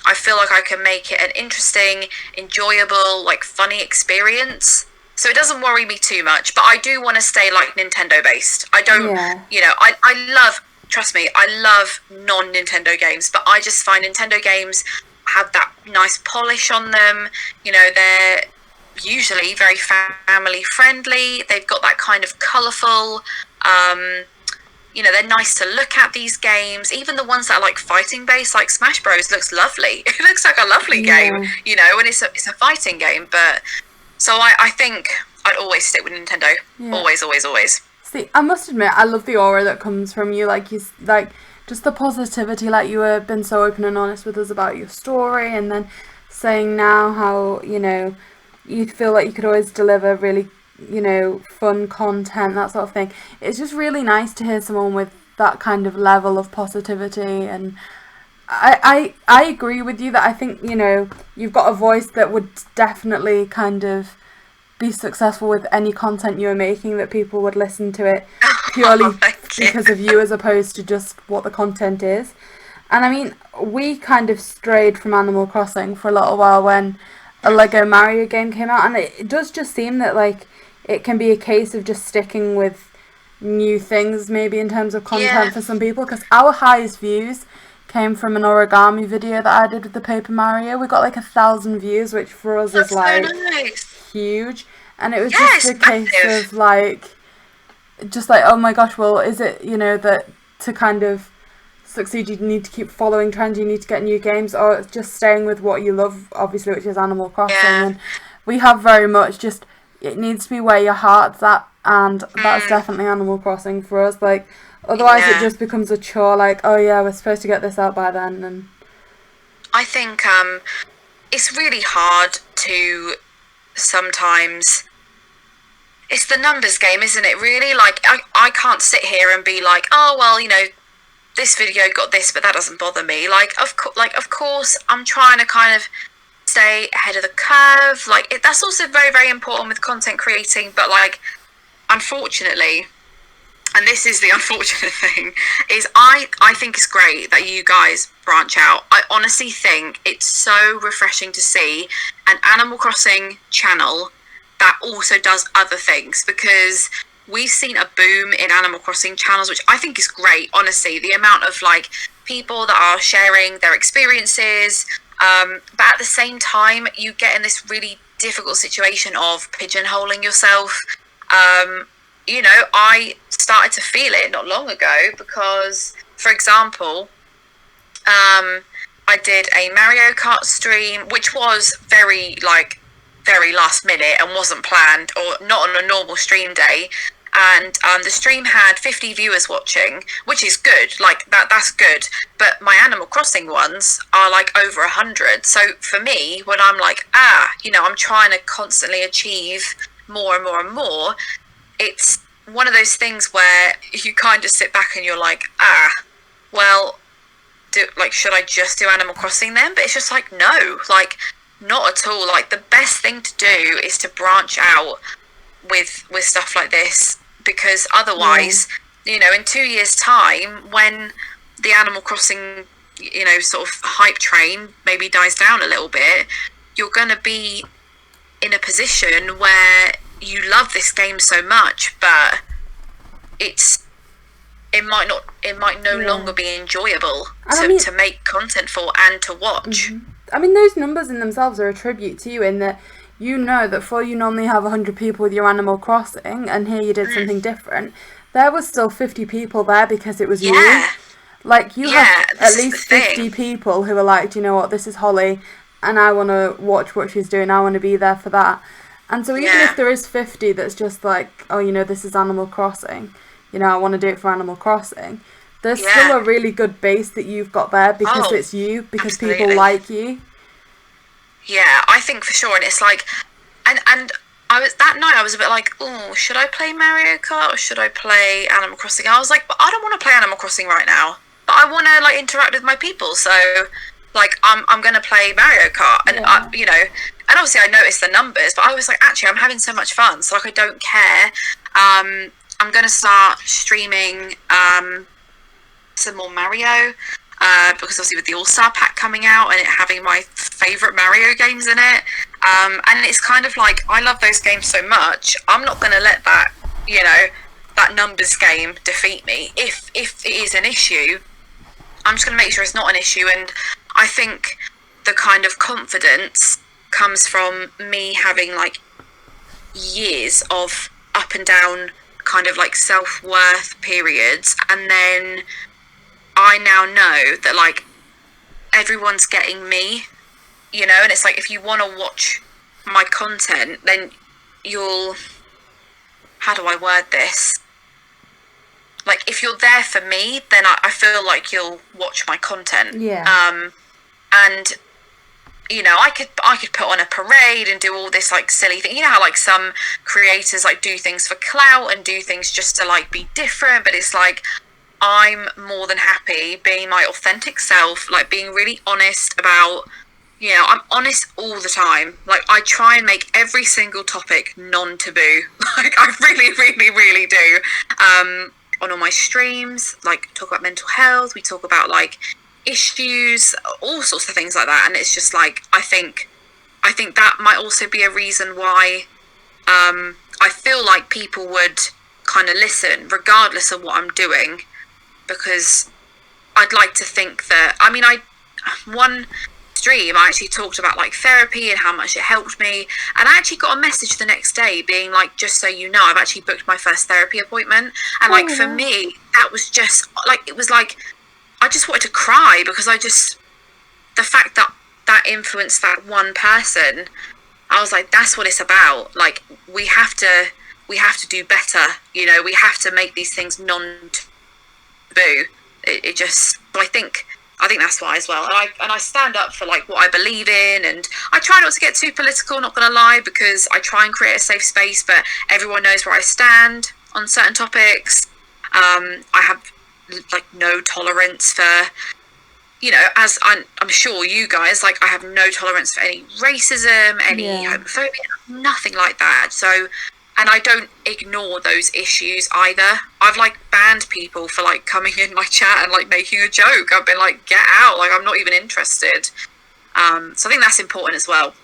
I feel like I can make it an interesting, enjoyable, like funny experience. So it doesn't worry me too much, but I do want to stay like Nintendo based. I don't, you know, I love, trust me, I love non-Nintendo games, but I just find Nintendo games have that nice polish on them. You know, usually very family friendly. They've got that kind of colourful, they're nice to look at, these games. Even the ones that are like fighting based, like Smash Bros looks lovely. It looks like a lovely game, and it's a fighting game. But so I think I'd always stick with Nintendo. Always, always, always. See, I must admit, I love the aura that comes from you. Like, just the positivity. Like, you have been so open and honest with us about your story, and then saying now how, you feel like you could always deliver really, fun content, that sort of thing. It's just really nice to hear someone with that kind of level of positivity. And I agree with you that I think, you've got a voice that would definitely kind of be successful with any content you're making, that people would listen to it purely because of you, as opposed to just what the content is. And I mean, we kind of strayed from Animal Crossing for a little while when a Lego Mario game came out, and it does just seem that, like, it can be a case of just sticking with new things, maybe in terms of content for some people, because our highest views came from an origami video that I did with the Paper Mario. We got like 1,000 views, which for us is like huge. And it was just a case of like, oh my gosh, well, is it, that to kind of succeed you need to keep following trends, you need to get new games, or just staying with what you love, obviously, which is Animal Crossing. And we have very much just, it needs to be where your heart's at, and that's definitely Animal Crossing for us. Like, otherwise it just becomes a chore, like, oh yeah, we're supposed to get this out by then. And I think it's really hard to sometimes, it's the numbers game, isn't it, really? Like, I can't sit here and be like, oh well, this video got this, but that doesn't bother me. Like, of course I'm trying to kind of stay ahead of the curve. Like, that's also very, very important with content creating. But like, unfortunately, and this is the unfortunate thing, is I think it's great that you guys branch out. I honestly think it's so refreshing to see an Animal Crossing channel that also does other things, because we've seen a boom in Animal Crossing channels, which I think is great, honestly. The amount of like people that are sharing their experiences, but at the same time you get in this really difficult situation of pigeonholing yourself. I started to feel it not long ago because, for example, I did a Mario Kart stream, which was very last minute and wasn't planned, or not on a normal stream day. And the stream had 50 viewers watching, which is good. Like, that's good. But my Animal Crossing ones are like over 100. So for me, when I'm like, I'm trying to constantly achieve more and more and more, it's one of those things where you kind of sit back and you're like, well, should I just do Animal Crossing then? But it's just like, no, like, not at all. Like, the best thing to do is to branch out with stuff like this, because otherwise, in 2 years' time, when the Animal Crossing, sort of hype train maybe dies down a little bit, you're going to be in a position where you love this game so much, but it might no longer be enjoyable to make content for and to watch. Mm-hmm. I mean, those numbers in themselves are a tribute to you, in that that for you normally have 100 people with your Animal Crossing, and here you did something different. There was still 50 people there because it was you. Like, you have at least 50 people who are like, do you know what, this is Holly, and I want to watch what she's doing, I want to be there for that. And so even if there is 50 that's just like, oh, this is Animal Crossing, I want to do it for Animal Crossing, there's still a really good base that you've got there because it's you, because people like you. Yeah, I think for sure. And it's like, and that night I was a bit like, oh, should I play Mario Kart or should I play Animal Crossing? I was like, but I don't want to play Animal Crossing right now, but I want to like interact with my people, so like I'm gonna play Mario Kart. And and obviously I noticed the numbers, but I was like, actually I'm having so much fun, so like I don't care. I'm gonna start streaming some more Mario, because obviously with the All-Star Pack coming out and it having my favourite Mario games in it, and it's kind of like, I love those games so much, I'm not going to let that, that numbers game defeat me. If it is an issue, I'm just going to make sure it's not an issue. And I think the kind of confidence comes from me having like years of up and down kind of like self-worth periods, and then I now know that like everyone's getting me, you know, and it's like if you want to watch my content, then you'll, how do I word this? Like if you're there for me, then I feel like you'll watch my content. Yeah. And you know, I could put on a parade and do all this like silly thing. You know how like some creators like do things for clout and do things just to like be different, but it's like I'm more than happy being my authentic self, like being really honest about, you know, I'm honest all the time. Like I try and make every single topic non-taboo. Like I really, really, really do. On all my streams, like talk about mental health, we talk about like issues, all sorts of things like that, and it's just like I think that might also be a reason why I feel like people would kind of listen regardless of what I'm doing, because I'd like to think that, I mean, one stream I actually talked about like therapy and how much it helped me, and I actually got a message the next day being like, just so you know, I've actually booked my first therapy appointment. And like for me, that was just like, it was like I just wanted to cry, because the fact that influenced that one person, I was like, that's what it's about. Like we have to do better, you know, we have to make these things non-taboo. It just, so I think that's why as well. And I stand up for like what I believe in, and I try not to get too political, not gonna lie, because I try and create a safe space, but everyone knows where I stand on certain topics. I have like no tolerance for, you know, as I'm sure you guys, like I have no tolerance for any racism, any homophobia, nothing like that. So, and I don't ignore those issues either. I've like banned people for like coming in my chat and like making a joke. I've been like, get out, like I'm not even interested. So I think that's important as well.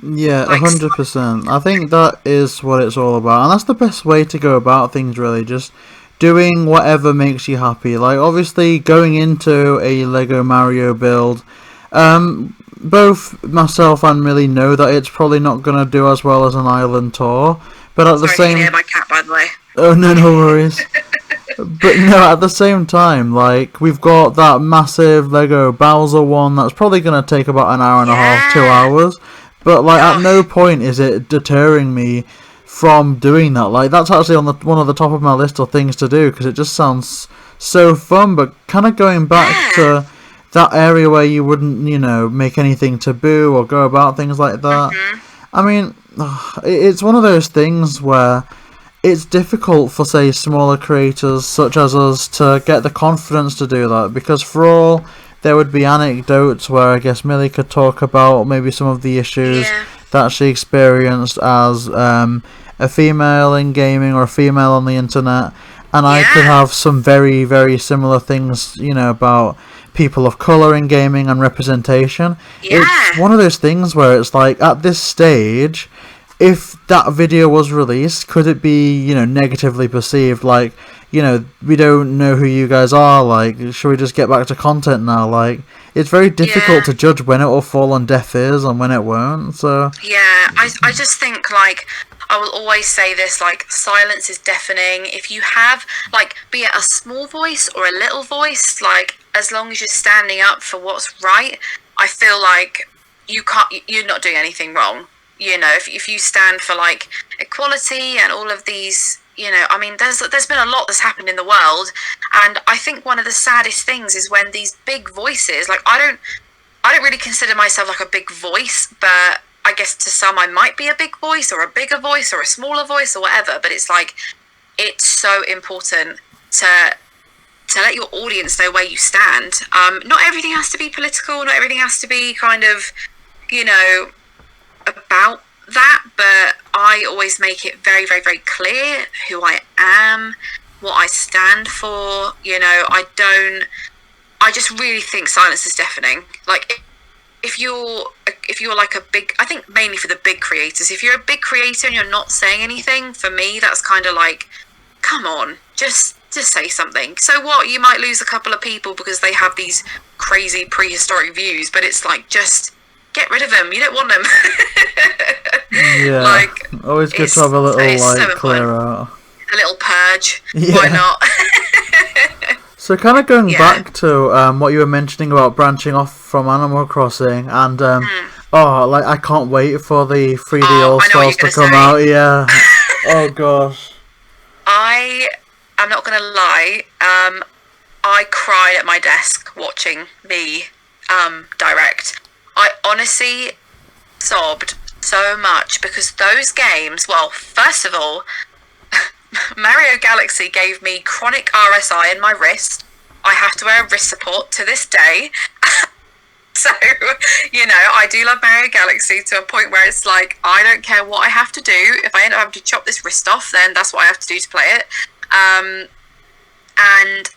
Yeah, Like, 100%. I think that is what it's all about, and that's the best way to go about things, really. Just doing whatever makes you happy. Like, obviously, going into a Lego Mario build, both myself and Millie know that it's probably not going to do as well as an island tour, but at the sorry, same... my cat, by the way. Oh, no worries. But, you know, at the same time, like, we've got that massive Lego Bowser one that's probably going to take about an hour and a half, 2 hours, but, like, at no point is it deterring me from doing that. Like, that's actually on one of the top of my list of things to do, because it just sounds so fun. But kind of going back to that area where you wouldn't, you know, make anything taboo or go about things like that. I mean, it's one of those things where it's difficult for, say, smaller creators such as us to get the confidence to do that, because for all there would be anecdotes where I guess Millie could talk about maybe some of the issues that she experienced as a female in gaming or a female on the internet, and I could have some very, very similar things, you know, about people of colour in gaming and representation. It's one of those things where it's like, at this stage, if that video was released, could it be, you know, negatively perceived? Like, you know, we don't know who you guys are, like, should we just get back to content now? Like, it's very difficult to judge when it will fall on deaf ears and when it won't, so... Yeah, I just think, like, I will always say this, like, silence is deafening. If you have, like, be it a small voice or a little voice, like, as long as you're standing up for what's right, I feel like you're not doing anything wrong. You know, if you stand for, like, equality and all of these, you know, I mean, there's been a lot that's happened in the world, and I think one of the saddest things is when these big voices, like, I don't really consider myself like a big voice, but I guess to some I might be a big voice or a bigger voice or a smaller voice or whatever, but it's like, it's so important to let your audience know where you stand. Not everything has to be political, not everything has to be kind of, you know, about that, but I always make it very, very, very clear who I am, what I stand for. You know, I just really think silence is deafening. Like, if you're like a big, I think mainly for the big creators, if you're a big creator and you're not saying anything, for me that's kind of like, come on, just say something. So what, you might lose a couple of people because they have these crazy prehistoric views, but it's like, just get rid of them. You don't want them. Yeah. Like, always good to have a little like clear out. A little purge. Yeah. Why not? So kind of going back to what you were mentioning about branching off from Animal Crossing, and like I can't wait for the 3D All Stars to come out. Yeah. Oh gosh. I'm not gonna lie. I cried at my desk watching the direct. I honestly sobbed so much because those games. Well, first of all, Mario Galaxy gave me chronic RSI in my wrist. I have to wear a wrist support to this day. So, I do love Mario Galaxy to a point where it's like, I don't care what I have to do. If I end up having to chop this wrist off, then that's what I have to do to play it. And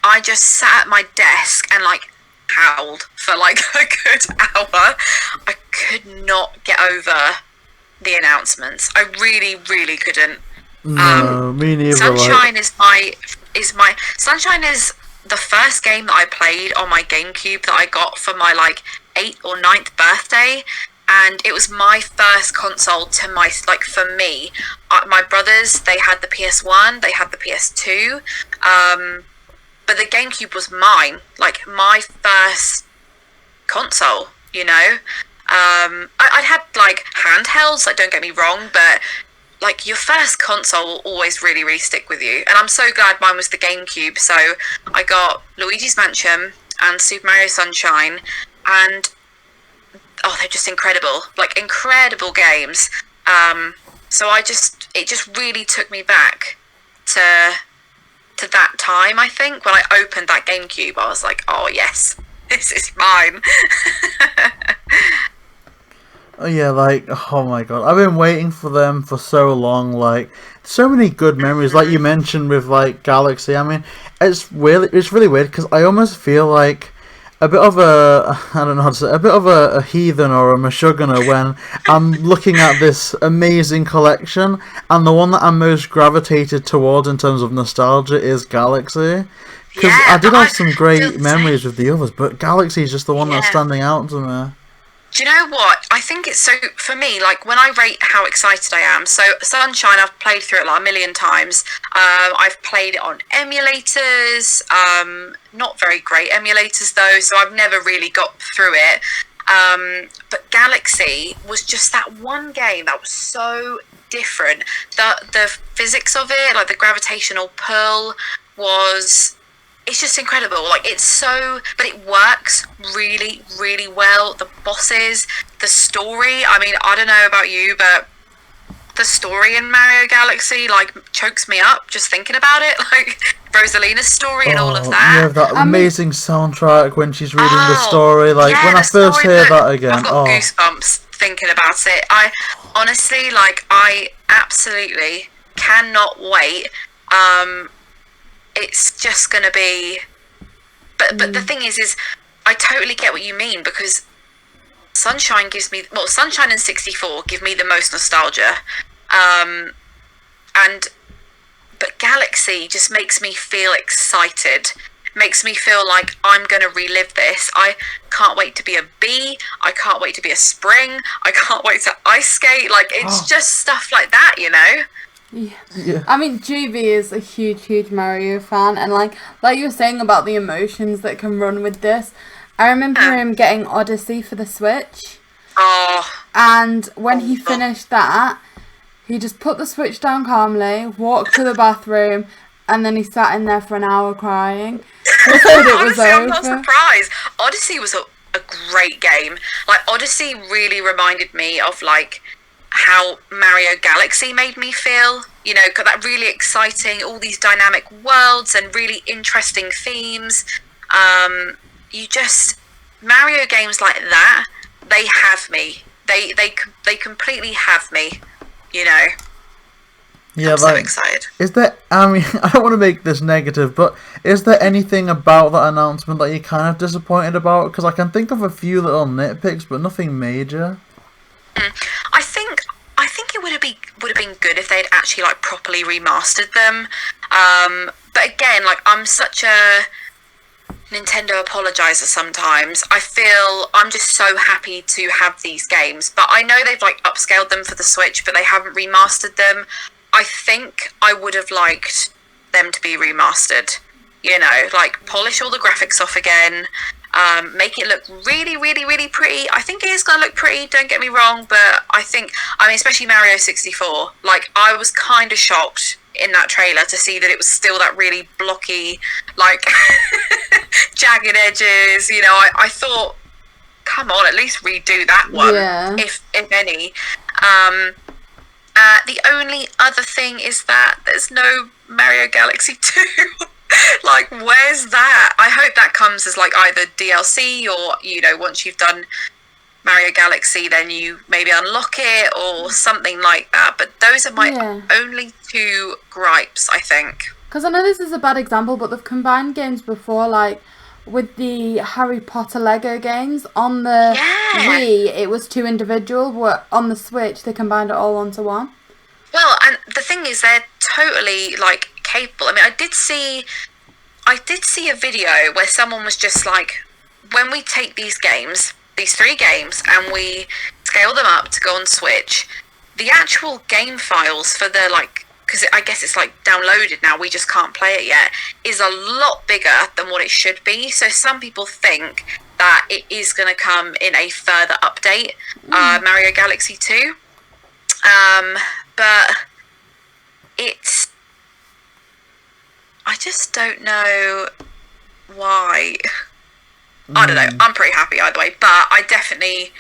I just sat at my desk and like howled for like a good hour. I could not get over the announcements. I really, really couldn't. No, me neither. Sunshine is my Sunshine is the first game that I played on my GameCube that I got for my like 8th or 9th birthday, and it was my first console to my like for me. My brothers, they had the PS1, they had the PS2, but the GameCube was mine, like my first console. I'd had like handhelds, like don't get me wrong, but like your first console will always really, really stick with you. And I'm so glad mine was the GameCube. So I got Luigi's Mansion and Super Mario Sunshine, and they're just incredible, like incredible games. So it just really took me back to that time. I think when I opened that GameCube, I was like, oh yes, this is mine. Oh yeah, like, oh my god, I've been waiting for them for so long, like, so many good memories, like you mentioned with, like, Galaxy. I mean, it's really weird, because I almost feel like a bit of a heathen or a Meshuggah when I'm looking at this amazing collection, and the one that I'm most gravitated towards in terms of nostalgia is Galaxy. Because I did have some great memories with the others, but Galaxy is just the one that's standing out to me. Do you know what? I think it's so, for me, like when I rate how excited I am, so Sunshine, I've played through it like a million times. I've played it on emulators, not very great emulators though, so I've never really got through it. But Galaxy was just that one game that was so different. The physics of it, like the gravitational pull it's just incredible. Like but it works really, really well. The bosses, the story. I mean, I don't know about you, but the story in Mario Galaxy like chokes me up just thinking about it. Like Rosalina's story and all of that. Yeah, that amazing soundtrack when she's reading the story. Like when I first hear that again, I've got goosebumps thinking about it. I honestly, I absolutely cannot wait. It's just gonna be, but the thing is I totally get what you mean, because Sunshine and 64 give me the most nostalgia, but Galaxy just makes me feel excited, makes me feel like I'm gonna relive this. I can't wait to be a bee, I can't wait to be a spring, I can't wait to ice skate, like it's just stuff like that, Yeah. I mean, JayBee is a huge Mario fan, and like you were saying about the emotions that can run with this, I remember him getting Odyssey for the Switch. And when he finished that, he just put the Switch down calmly, walked to the bathroom, and then he sat in there for an hour crying. Honestly, I'm not surprised. Odyssey was a great game. Like, Odyssey really reminded me of like how Mario Galaxy made me feel, got that really exciting, all these dynamic worlds and really interesting themes. Mario games like that, they have me. They completely have me, Yeah, I'm so excited. Is there, I mean, I don't want to make this negative, but is there anything about that announcement that you're kind of disappointed about? Because I can think of a few little nitpicks, but nothing major. I think it would have been good if they'd actually like properly remastered them. But again, like I'm such a Nintendo apologizes sometimes. I feel I'm just so happy to have these games, but I know they've like upscaled them for the Switch, but they haven't remastered them. I think I would have liked them to be remastered. You know, like polish all the graphics off again, make it look really, really, really pretty. I think it is going to look pretty, don't get me wrong, but I mean, especially Mario 64, like, I was kind of shocked in that trailer to see that it was still that really blocky, like, jagged edges, you know. I thought, come on, at least redo that one, if any. The only other thing is that there's no Mario Galaxy 2. Like, where's that? I hope that comes as like either DLC or, you know, once you've done Mario Galaxy, then you maybe unlock it or something like that. But those are my only two gripes, I think. Because I know this is a bad example, but they've combined games before, like with the Harry Potter Lego games. On the Wii, it was 2 individual, but on the Switch, they combined it all onto one. Well, and the thing is, they're totally like capable. I mean, I did see a video where someone was just like, when we take these games, these 3 games, and we scale them up to go on Switch, the actual game files for the, like, because I guess it's like downloaded now, we just can't play it yet, is a lot bigger than what it should be. So some people think that it is going to come in a further update, Mario Galaxy 2. But I just don't know why. I don't know. I'm pretty happy either way, but I definitely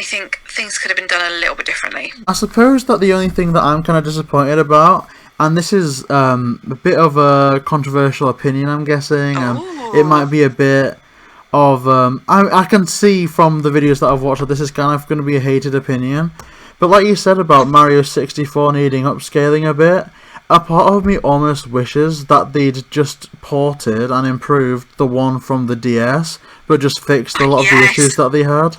think things could have been done a little bit differently. I suppose that the only thing that I'm kind of disappointed about, and this is a bit of a controversial opinion, I'm guessing, and it might be a bit of I can see from the videos that I've watched that this is kind of going to be a hated opinion. But like you said about Mario 64 needing upscaling a bit, a part of me almost wishes that they'd just ported and improved the one from the DS, but just fixed a lot of the issues that they had.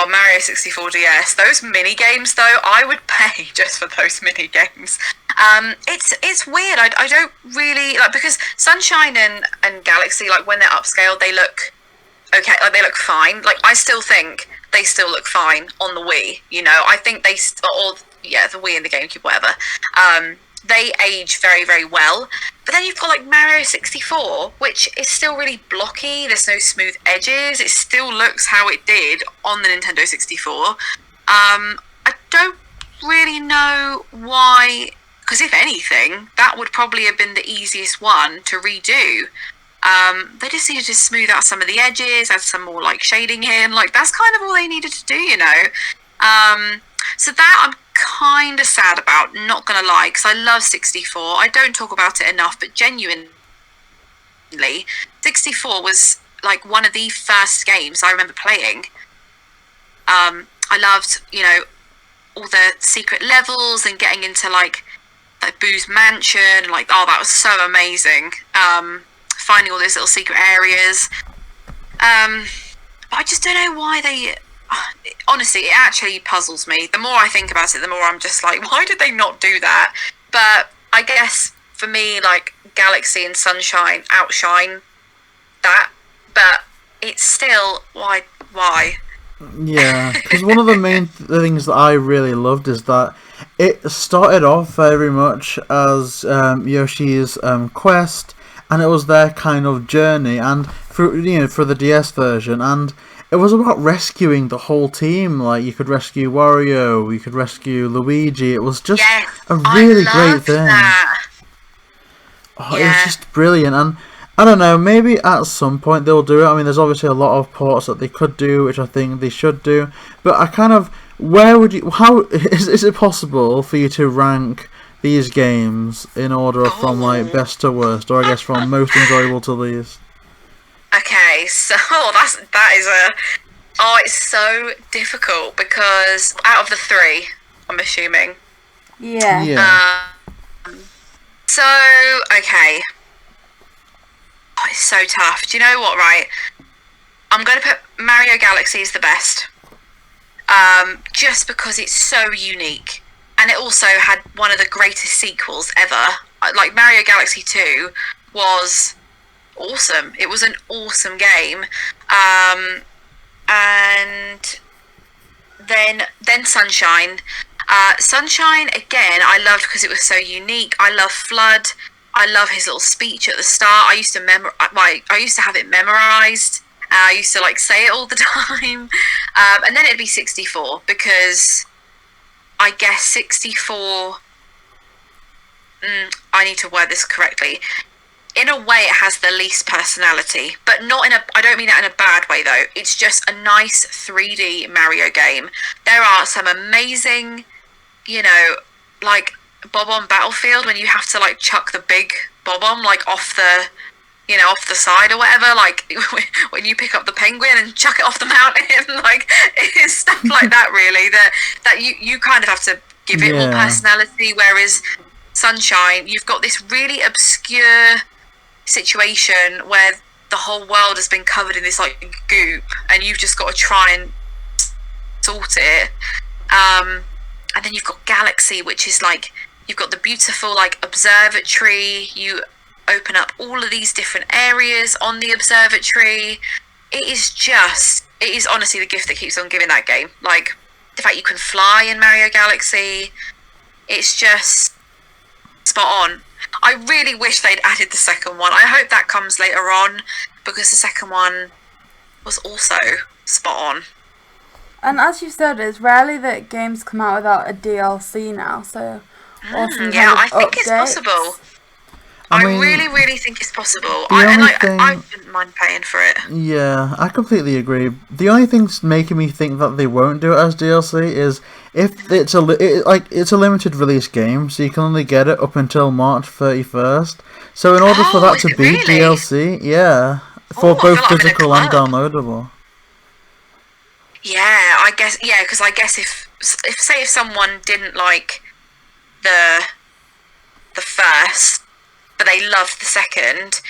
Mario 64 DS. Those mini games, though, I would pay just for those mini games. It's weird. I don't really like, because Sunshine and Galaxy, like, when they're upscaled, they look okay. Like, they look fine. Like, I still think they still look fine on the Wii. You know, I think the Wii and the GameCube, whatever. They age very, very well. But then you've got like Mario 64, which is still really blocky. There's no smooth edges. It still looks how it did on the Nintendo 64. I don't really know why, because if anything, that would probably have been the easiest one to redo. They just needed to smooth out some of the edges, add some more like shading in. Like, that's kind of all they needed to do, you know. So that I'm kind of sad about, not gonna lie, because I love 64. I don't talk about it enough, but genuinely, 64 was like one of the first games I remember playing. I loved, you know, all the secret levels and getting into like Boo's mansion. Like, oh, that was so amazing. Finding all those little secret areas. But I just don't know why they. Honestly, it actually puzzles me. The more I think about it, the more I'm just like, why did they not do that? But I guess for me, like, Galaxy and Sunshine outshine that. But it's still, why? Yeah, because one of the main things that I really loved is that it started off very much as Yoshi's quest, and it was their kind of journey, and for the DS version, and it was about rescuing the whole team. Like, you could rescue Wario, you could rescue Luigi. It was just a really great thing. It was just brilliant, and I don't know, maybe at some point they'll do it. I mean, there's obviously a lot of ports that they could do, which I think they should do. But I kind of, how is it possible for you to rank these games in order from like best to worst, or I guess from most enjoyable to least? Okay, so it's so difficult, because out of the 3, I'm assuming. Yeah. So, okay. Oh, it's so tough. Do you know what, right? I'm going to put Mario Galaxy as the best. Just because it's so unique. And it also had one of the greatest sequels ever. Like, Mario Galaxy 2 was awesome. It was an awesome game. And then Sunshine. Sunshine, again, I loved because it was so unique. I love Flood. I love his little speech at the start. I used to I used to have it memorized. I used to like say it all the time. And then it'd be 64 because I guess 64. I need to word this correctly. In a way, it has the least personality, but not in a. I don't mean that in a bad way though. It's just a nice 3D Mario game. There are some amazing, like Bob-omb Battlefield when you have to like chuck the big Bob-omb like off the side or whatever. Like when you pick up the penguin and chuck it off the mountain, like it's stuff like that. Really, that you kind of have to give it more personality. Whereas Sunshine, you've got this really obscure situation where the whole world has been covered in this like goop and you've just got to try and sort it, and then you've got Galaxy, which is like you've got the beautiful like observatory. You open up all of these different areas on the observatory. It is honestly the gift that keeps on giving that game. Like the fact you can fly in Mario Galaxy, it's just spot on. I really wish they'd added the second one. I hope that comes later on because the second one was also spot on. And as you said, it's rarely that games come out without a DLC now, so I think it's possible. I really, really think it's possible. I wouldn't mind paying for it. Yeah, I completely agree. The only thing making me think that they won't do it as DLC is if it's a limited release game, so you can only get it up until March 31st. So in order for that to be DLC, for both physical and downloadable. Yeah, I guess because if someone didn't like the first, but they loved the second,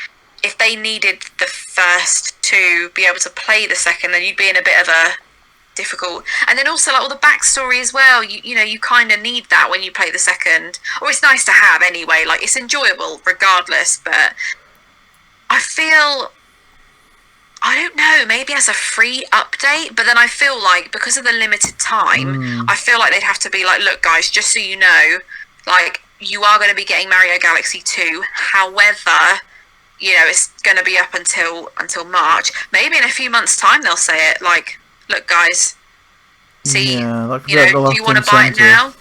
if they needed the first to be able to play the second, then you'd be in a bit of a difficult. And then also like all the backstory as well, you kind of need that when you play the second, or it's nice to have anyway. Like it's enjoyable regardless, but I don't know, maybe as a free update, but then I feel like because of the limited time, I feel like they'd have to be like, look guys, just so you know, like you are going to be getting Mario Galaxy 2. However, it's going to be up until March. Maybe in a few months' time they'll say it. Like, look, guys, see, do you want to buy it now?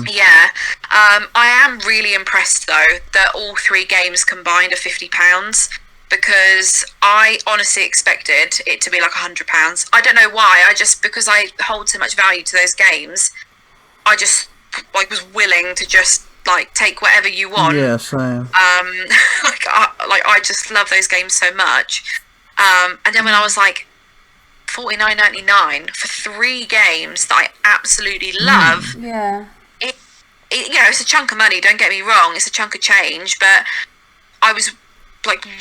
Yeah. I am really impressed though that all three games combined are £50 because I honestly expected it to be like £100. I don't know why. Because I hold so much value to those games, I just was willing to just take whatever you want. Yeah, same. I just love those games so much. And then when I was like $49.99 for 3 games that I absolutely love. Yeah. It's a chunk of money. Don't get me wrong. It's a chunk of change, but I was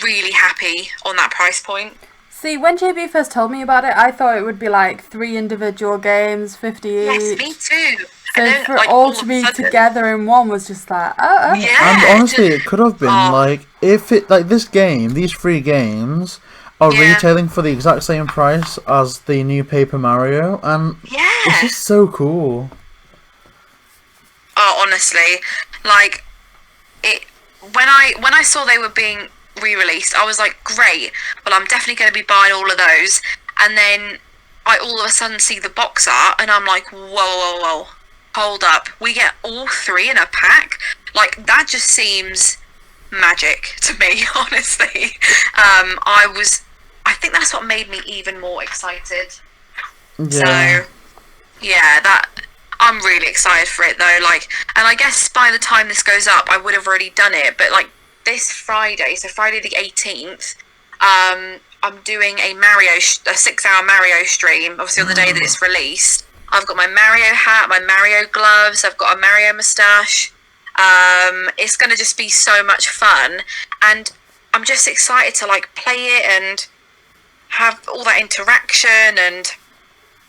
really happy on that price point. See, when JayBee first told me about it, I thought it would be 3 individual games, 50 each. Yes, me too. So then, for all to be together in one was just Yeah. And honestly, it could have been if it this game, these 3 games are retailing for the exact same price as the new Paper Mario, and it's just so cool. Oh, honestly, when I saw they were being re-released, I was like, great. Well, I'm definitely going to be buying all of those. And then I all of a sudden see the box art, and I'm like, whoa. Hold up, we get all 3 in a pack? That just seems magic to me, honestly. I think that's what made me even more excited. Yeah. So, I'm really excited for it though. And I guess by the time this goes up, I would have already done it. But this Friday, so Friday the 18th, I'm doing a 6-hour Mario stream, obviously on the day that it's released. I've got my Mario hat, my Mario gloves, I've got a Mario moustache. It's going to just be so much fun. And I'm just excited to play it and have all that interaction. And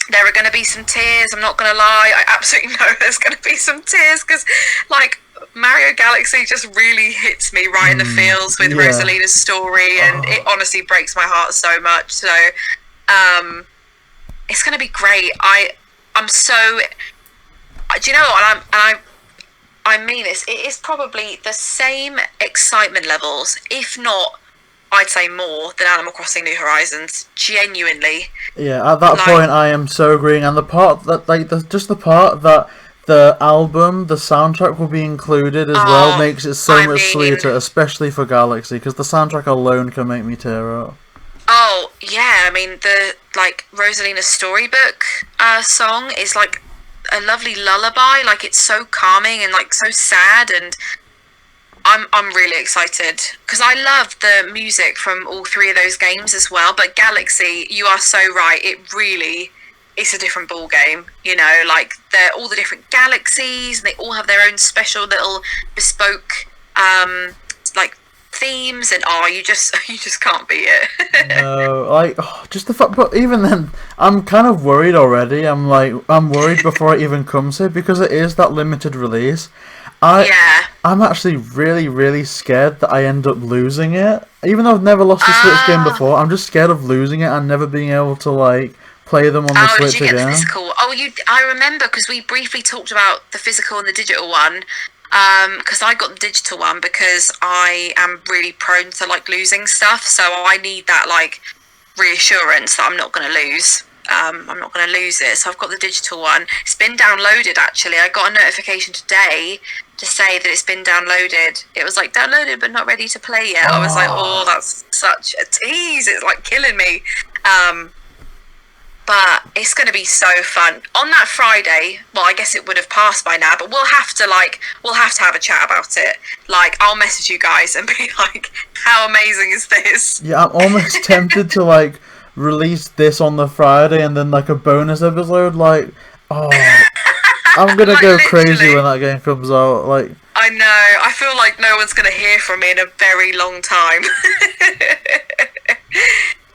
there are going to be some tears, I'm not going to lie. I absolutely know there's going to be some tears because Mario Galaxy just really hits me right in the feels with Rosalina's story, and it honestly breaks my heart so much. So, it's going to be great. I'm so. Do you know what? I mean this. It is probably the same excitement levels, if not, I'd say more than Animal Crossing New Horizons. Genuinely. Yeah, at that point, I am so agreeing, and the part that just the part that the album, the soundtrack will be included as well, makes it so much sweeter, especially for Galaxy, because the soundtrack alone can make me tear up. Oh yeah, I mean the Rosalina's storybook song is like a lovely lullaby. Like, it's so calming and like so sad, and I'm really excited because I love the music from all three of those games as well. But Galaxy, you are so right. It really is a different ball game. You know, like they're all the different galaxies, and they all have their own special little bespoke like themes, and you just can't beat it. No, just the fact. But even then, I'm kind of worried already. I'm worried before it even comes here, because it is that limited release. I'm actually really, really scared that I end up losing it. Even though I've never lost a Switch game before, I'm just scared of losing it and never being able to play them on the Switch did you get again. the physical? I remember, because we briefly talked about the physical and the digital one. Because I got the digital one because I am really prone to losing stuff, so I need that reassurance that I'm not going to lose. I'm not going to lose it, so I've got the digital one. It's been downloaded, actually. I got a notification today to say that it's been downloaded. It was downloaded but not ready to play yet. I was like, oh, that's such a tease. It's killing me. But it's going to be so fun. On that Friday, well, I guess it would have passed by now, but we'll have to have a chat about it. I'll message you guys and be like, how amazing is this? Yeah, I'm almost tempted to release this on the Friday and then a bonus episode. I'm gonna go crazy when that game comes out. I know. I feel like no one's gonna hear from me in a very long time.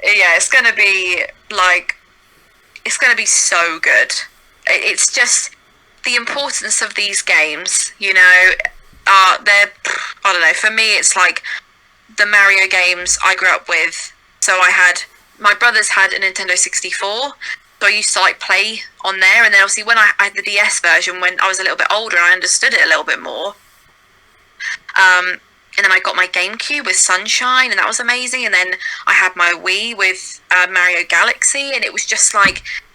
Yeah, it's gonna be it's going to be so good. It's just the importance of these games, you know, I don't know, for me it's the Mario games I grew up with. So my brothers had a Nintendo 64, so I used to play on there, and then obviously when I had the DS version when I was a little bit older and I understood it a little bit more. And then I got my GameCube with Sunshine, and that was amazing. And then I had my Wii with Mario Galaxy, and it was just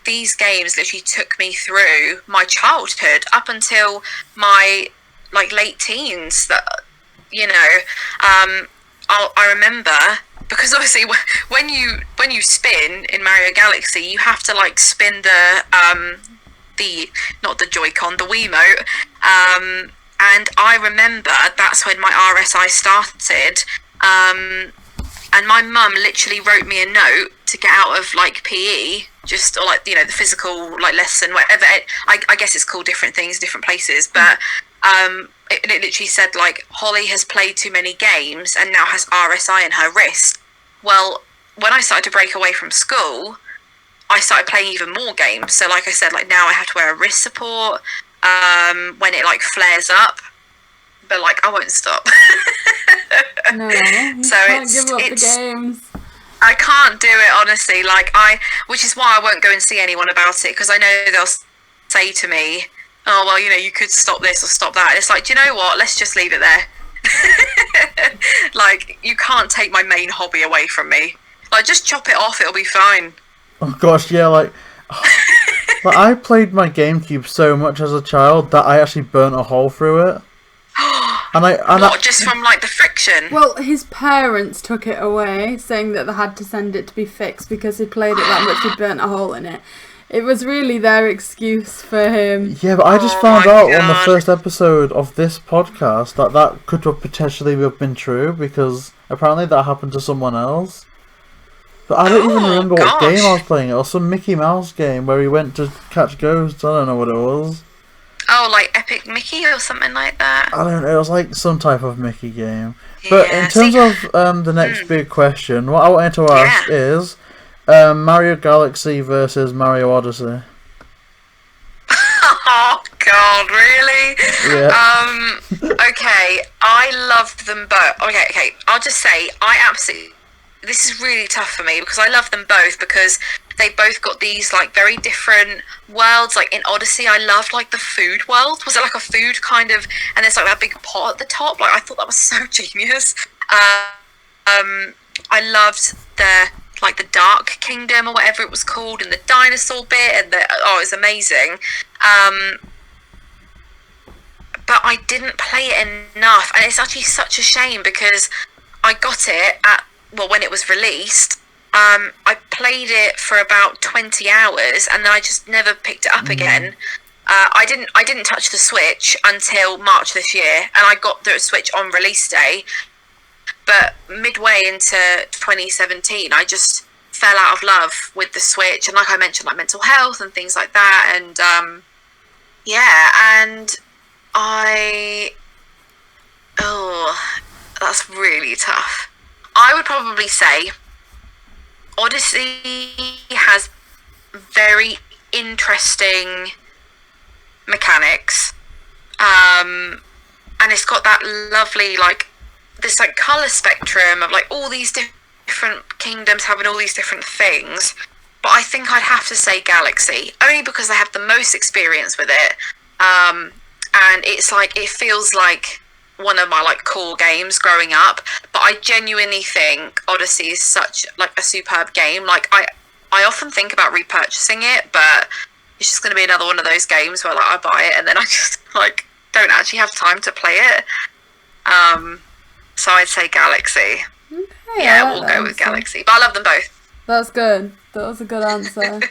these games literally took me through my childhood up until my late teens. That, you know, I remember, because obviously when you spin in Mario Galaxy, you have to spin the not the Joy-Con, the Wiimote. And I remember that's when my RSI started, and my mum literally wrote me a note to get out of PE, just or the physical lesson, whatever. I guess it's called different things, different places, but it literally said Holly has played too many games and now has RSI in her wrist. Well, when I started to break away from school, I started playing even more games. So I said, now I have to wear a wrist support. When it flares up, but I won't stop. No, you so can't give up the games. I can't do it, honestly. Which is why I won't go and see anyone about it, because I know they'll say to me, "Oh, well, you know, you could stop this or stop that." And it's do you know what? Let's just leave it there. You can't take my main hobby away from me. Just chop it off; it'll be fine. Oh gosh, yeah, I played my GameCube so much as a child that I actually burnt a hole through it. Just from the friction? Well, his parents took it away, saying that they had to send it to be fixed because he played it that much he burnt a hole in it. It was really their excuse for him. Yeah, but I just found out on the first episode of this podcast that could have potentially been true, because apparently that happened to someone else. But I don't even remember what game I was playing. It was some Mickey Mouse game where he went to catch ghosts. I don't know what it was. Oh, Epic Mickey or something like that? I don't know. It was some type of Mickey game. Yeah, but in terms of the next big question, what I wanted to ask is Mario Galaxy versus Mario Odyssey. Oh, God. God, really? Yeah. Okay, I loved them both. Okay, I'll just say, this is really tough for me because I love them both because they both got these like very different worlds. Like in Odyssey, I loved like the food world. Was it like a food kind of, and there's like that big pot at the top? Like I thought that was so genius. I loved the Dark Kingdom or whatever it was called, and the dinosaur bit, and it was amazing. But I didn't play it enough, and it's actually such a shame because I got it when it was released. I played it for about 20 hours, and then I just never picked it up again. I didn't touch the Switch until March this year, and I got the Switch on release day. But midway into 2017, I just fell out of love with the Switch, and like I mentioned, like mental health and things like that, and that's really tough. I would probably say Odyssey has very interesting mechanics, and it's got that lovely this color spectrum of all these different kingdoms having all these different things. But I think I'd have to say Galaxy, only because I have the most experience with it, and it feels like one of my core games growing up. But I genuinely think Odyssey is such a superb game. I often think about repurchasing it, but it's just going to be another one of those games where I buy it and then I just don't actually have time to play it. So I'd say Galaxy. Okay, yeah, we'll go with Galaxy. But I love them both. That's good. That was a good answer.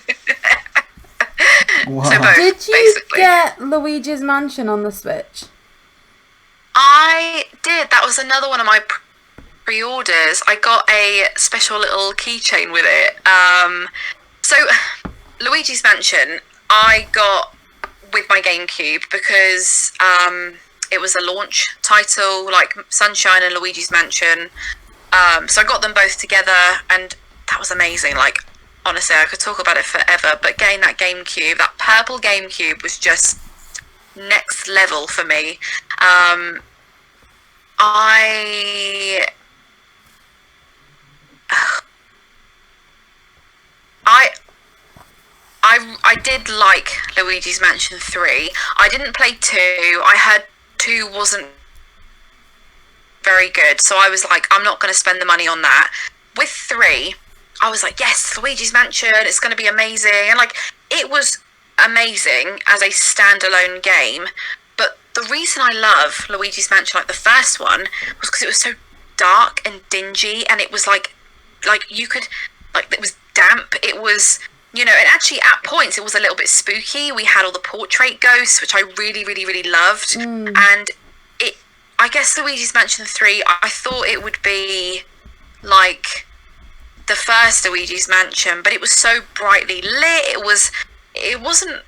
Wow. So both, Did you basically. get Luigi's Mansion on the Switch? I did. That was another one of my pre-orders. I got a special little keychain with it. So Luigi's Mansion I got with my GameCube because it was a launch title, like Sunshine and Luigi's Mansion. So I got them both together, and that was amazing. Honestly, I could talk about it forever, but getting that GameCube, that purple GameCube, was just next level for me. I did like Luigi's Mansion 3. I didn't play 2. I heard 2 wasn't very good, so I was like, I'm not going to spend the money on that. With 3, I was like, yes, Luigi's Mansion, it's going to be amazing. And it was amazing as a standalone game. But the reason I love Luigi's Mansion, the first one, was because it was so dark and dingy, and it was you could, it was damp. It was, and actually at points it was a little bit spooky. We had all the portrait ghosts, which I really, really, really loved. And I guess Luigi's Mansion 3, I thought it would be the first Luigi's Mansion, but it was so brightly lit. It wasn't,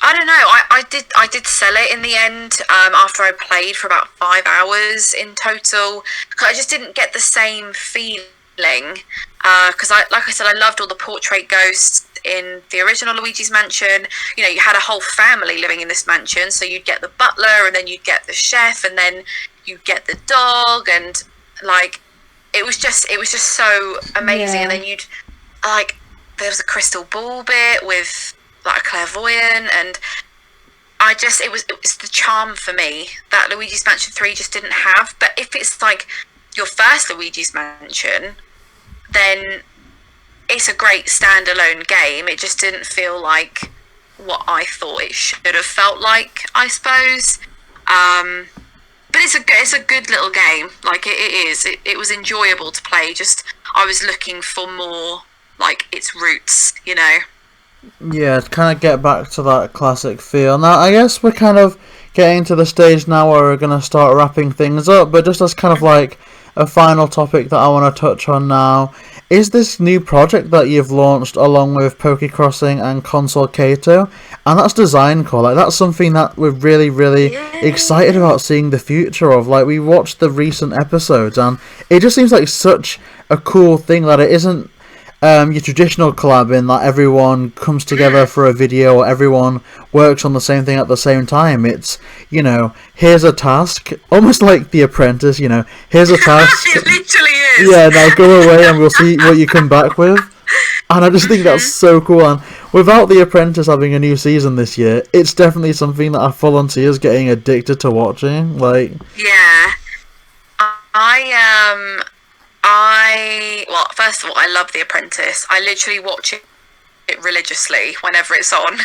I don't know, I did sell it in the end, after I played for about 5 hours in total. I just didn't get the same feeling, because like I said, I loved all the portrait ghosts in the original Luigi's Mansion. You had a whole family living in this mansion, so you'd get the butler, and then you'd get the chef, and then you'd get the dog, and it was just so amazing. Yeah. And then there was a crystal ball bit with a clairvoyant, and it was the charm for me that Luigi's Mansion 3 just didn't have. But if it's your first Luigi's Mansion, then it's a great standalone game. It just didn't feel like what I thought it should have felt like, I suppose. But it's a good little game. It was enjoyable to play. Just I was looking for more its roots, Yeah, to kind of get back to that classic feel. Now, I guess we're kind of getting to the stage now where we're going to start wrapping things up, but just as kind of a final topic that I want to touch on now is this new project that you've launched along with HollyCrossing and Console Kato, and that's Designcore. That's something that we're really, really excited about seeing the future of. We watched the recent episodes, and it just seems like such a cool thing that it isn't your traditional collabing, that everyone comes together for a video, or everyone works on the same thing at the same time. It's, you know, here's a task, almost like The Apprentice, you know, here's a task. It literally is. Yeah, now go away and we'll see what you come back with. And I just think that's so cool. And without The Apprentice having a new season this year, it's definitely something that I full on see us getting addicted to watching. Like, yeah, well, first of all, I love The Apprentice. I literally watch it religiously whenever it's on.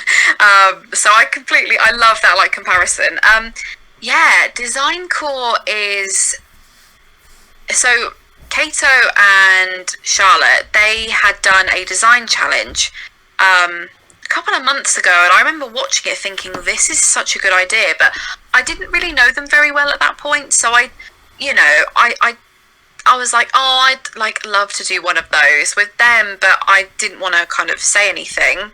So I love that like comparison. Yeah, Designcore is, so Kato and Charlotte, they had done a design challenge a couple of months ago, and I remember watching it thinking, this is such a good idea, but I didn't really know them very well at that point, so I was like, oh, I'd like love to do one of those with them, but I didn't want to kind of say anything.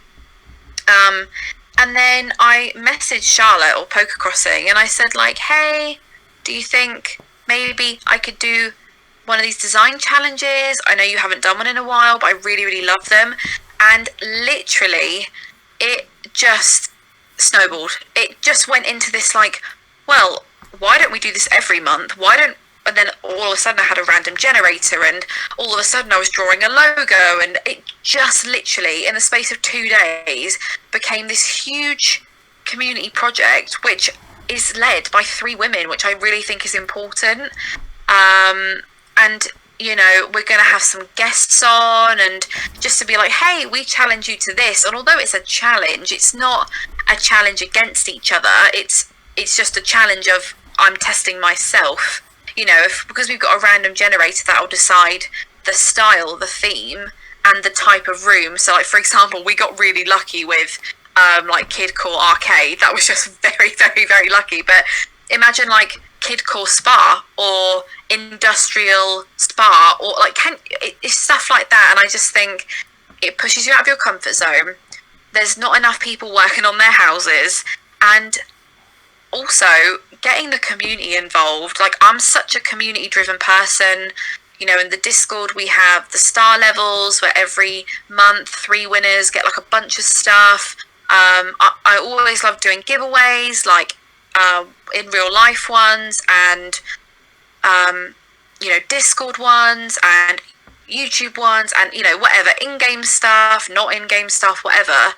And then I messaged Charlotte or HollyCrossing, and I said like, hey, do you think maybe I could do one of these design challenges? I know you haven't done one in a while, but I really, really love them. And literally, it just snowballed. It just went into this like, well, why don't we do this every month? And then all of a sudden I had a random generator, and all of a sudden I was drawing a logo, and it just literally, in the space of 2 days, became this huge community project, which is led by 3 women, which I really think is important. And, you know, we're going to have some guests on, and just to be like, hey, we challenge you to this. And although it's a challenge, it's not a challenge against each other. It's just a challenge of, I'm testing myself. You know, because we've got a random generator that will decide the style, the theme, and the type of room. So, like, for example, we got really lucky with, like, Kidcore Arcade. That was just very, very, very lucky. But imagine, like, Kidcore Spa or Industrial Spa, or, like, it's stuff like that. And I just think it pushes you out of your comfort zone. There's not enough people working on their houses. And also getting the community involved. Like, I'm such a community driven person. You know, in the Discord we have the star levels where every month 3 winners get like a bunch of stuff. I always love doing giveaways, like in real life ones, and you know, Discord ones and YouTube ones, and, you know, whatever, in-game stuff, not in-game stuff, whatever.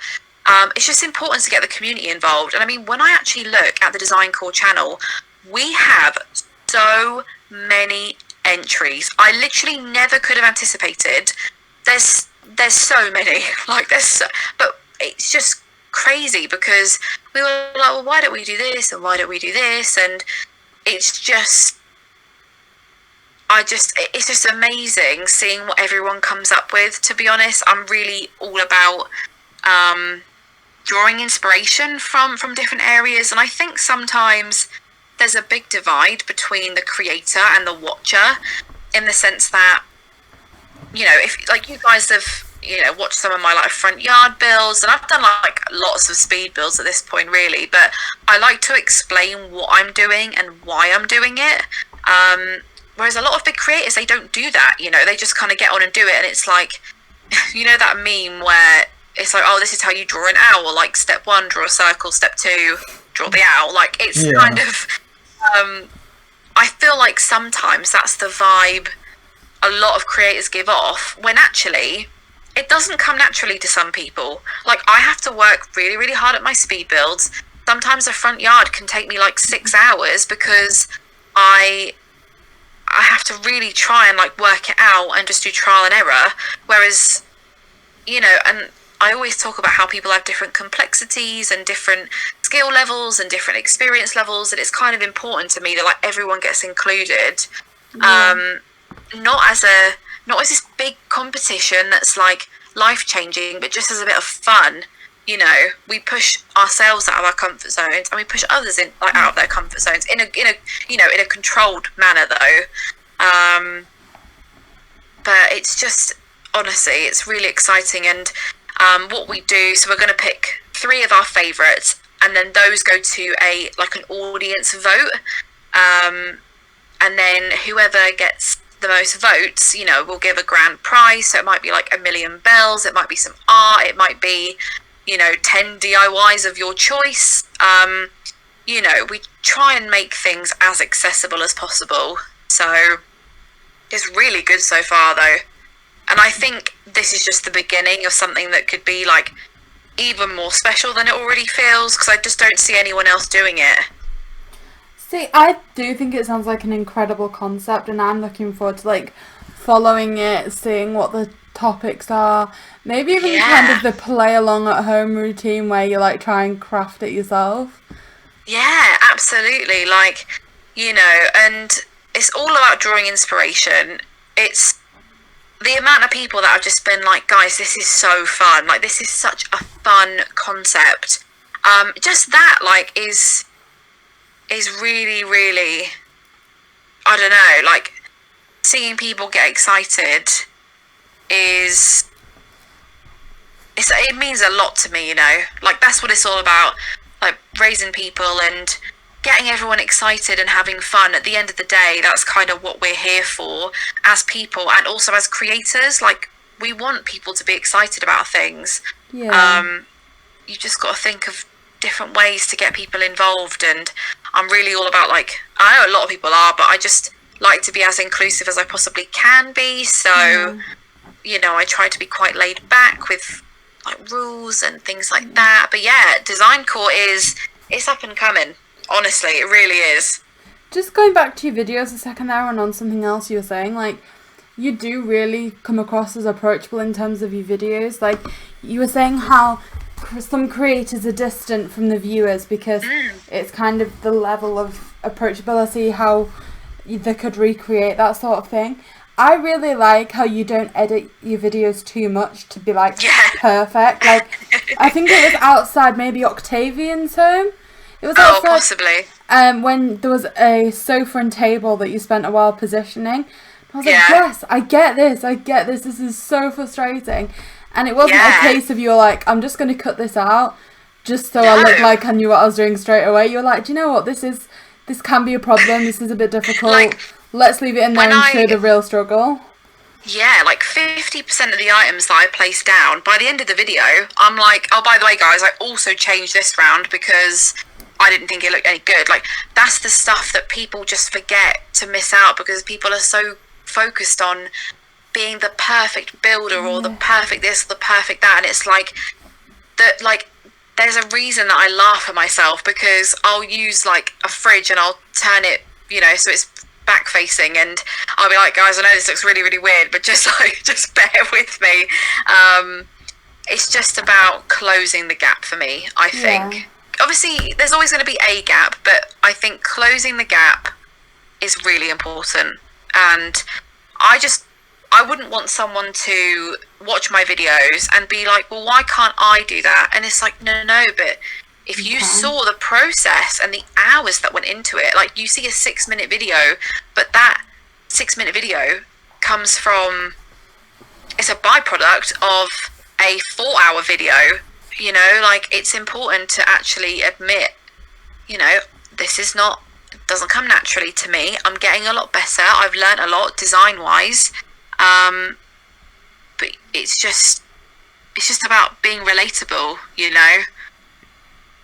It's just important to get the community involved. And I mean, when I actually look at the Designcore channel, we have so many entries. I literally never could have anticipated. There's so many. Like, but it's just crazy, because we were like, well, why don't we do this, and why don't we do this? And it's just, it's just amazing seeing what everyone comes up with. To be honest, I'm really all about drawing inspiration from different areas, and I think sometimes there's a big divide between the creator and the watcher, in the sense that, you know, if like you guys have, you know, watched some of my like front yard builds, and I've done like lots of speed builds at this point really, but I like to explain what I'm doing and why I'm doing it, whereas a lot of big creators, they don't do that. You know, they just kind of get on and do it, and it's like, you know, that meme where it's like, oh, this is how you draw an owl. Like, step 1, draw a circle. Step 2, draw the owl. Like, it's kind of, I feel like sometimes that's the vibe a lot of creators give off, when actually it doesn't come naturally to some people. Like, I have to work really, really hard at my speed builds. Sometimes a front yard can take me like 6 hours, because I have to really try and like work it out and just do trial and error. Whereas, you know, and I always talk about how people have different complexities and different skill levels and different experience levels, and it's kind of important to me that like everyone gets included. Not as this big competition that's like life changing, but just as a bit of fun. You know, we push ourselves out of our comfort zones, and we push others in like out of their comfort zones in a you know, in a controlled manner though. But it's just, honestly, it's really exciting. And what we do, so we're going to pick 3 of our favourites, and then those go to an audience vote, and then whoever gets the most votes, you know, we'll give a grand prize. So it might be like 1,000,000 bells, it might be some art, it might be, you know, 10 DIYs of your choice. You know, we try and make things as accessible as possible. So it's really good so far, though. And I think this is just the beginning of something that could be like even more special than it already feels, because I just don't see anyone else doing it. See, I do think it sounds like an incredible concept, and I'm looking forward to like following it, seeing what the topics are, maybe even kind of the play along at home routine where you like try and craft it yourself. Yeah, absolutely. Like, you know, and it's all about drawing inspiration. It's the amount of people that have just been like, guys, this is so fun. Like, this is such a fun concept. Just that, like, is really, really, I don't know, like, seeing people get excited it means a lot to me, you know. Like, that's what it's all about. Like, raising people and getting everyone excited and having fun. At the end of the day, that's kind of what we're here for as people, and also as creators. Like, we want people to be excited about things. Yeah. You just got to think of different ways to get people involved, and I'm really all about, like, I know a lot of people are, but I just like to be as inclusive as I possibly can be. So, you know, I try to be quite laid back with like rules and things like that. But yeah, Designcore it's up and coming. Honestly, it really is. Just going back to your videos a second there, and on something else you were saying, like, you do really come across as approachable in terms of your videos. Like, you were saying how some creators are distant from the viewers because it's kind of the level of approachability, how they could recreate that sort of thing. I really like how you don't edit your videos too much to be like perfect. Like, I think it was outside maybe Octavian's home. It was outside, possibly. When there was a sofa and table that you spent a while positioning. I was like, yes, I get this. This is so frustrating. And it wasn't a case of you were like, I'm just going to cut this out just so I look like I knew what I was doing straight away. You were like, do you know what? This can be a problem. This is a bit difficult. Like, let's leave it in there and show the real struggle. Yeah, like 50% of the items that I placed down, by the end of the video, I'm like, oh, by the way, guys, I also changed this round because I didn't think it looked any good. Like, that's the stuff that people just forget to miss out because people are so focused on being the perfect builder or the perfect this, the perfect that. And it's like, that, like, there's a reason that I laugh at myself because I'll use like a fridge and I'll turn it, you know, so it's back facing, and I'll be like, guys, I know this looks really, really weird, but just bear with me. It's just about closing the gap for me, I think. Obviously there's always going to be a gap, but I think closing the gap is really important. And I wouldn't want someone to watch my videos and be like, well, why can't I do that? And it's like, no, but if you saw the process and the hours that went into it, like, you see a 6-minute video, but that 6-minute video comes from, it's a byproduct of a 4-hour video, you know, like, it's important to actually admit, you know, doesn't come naturally to me. I'm getting a lot better. I've learned a lot design-wise. But it's just about being relatable, you know?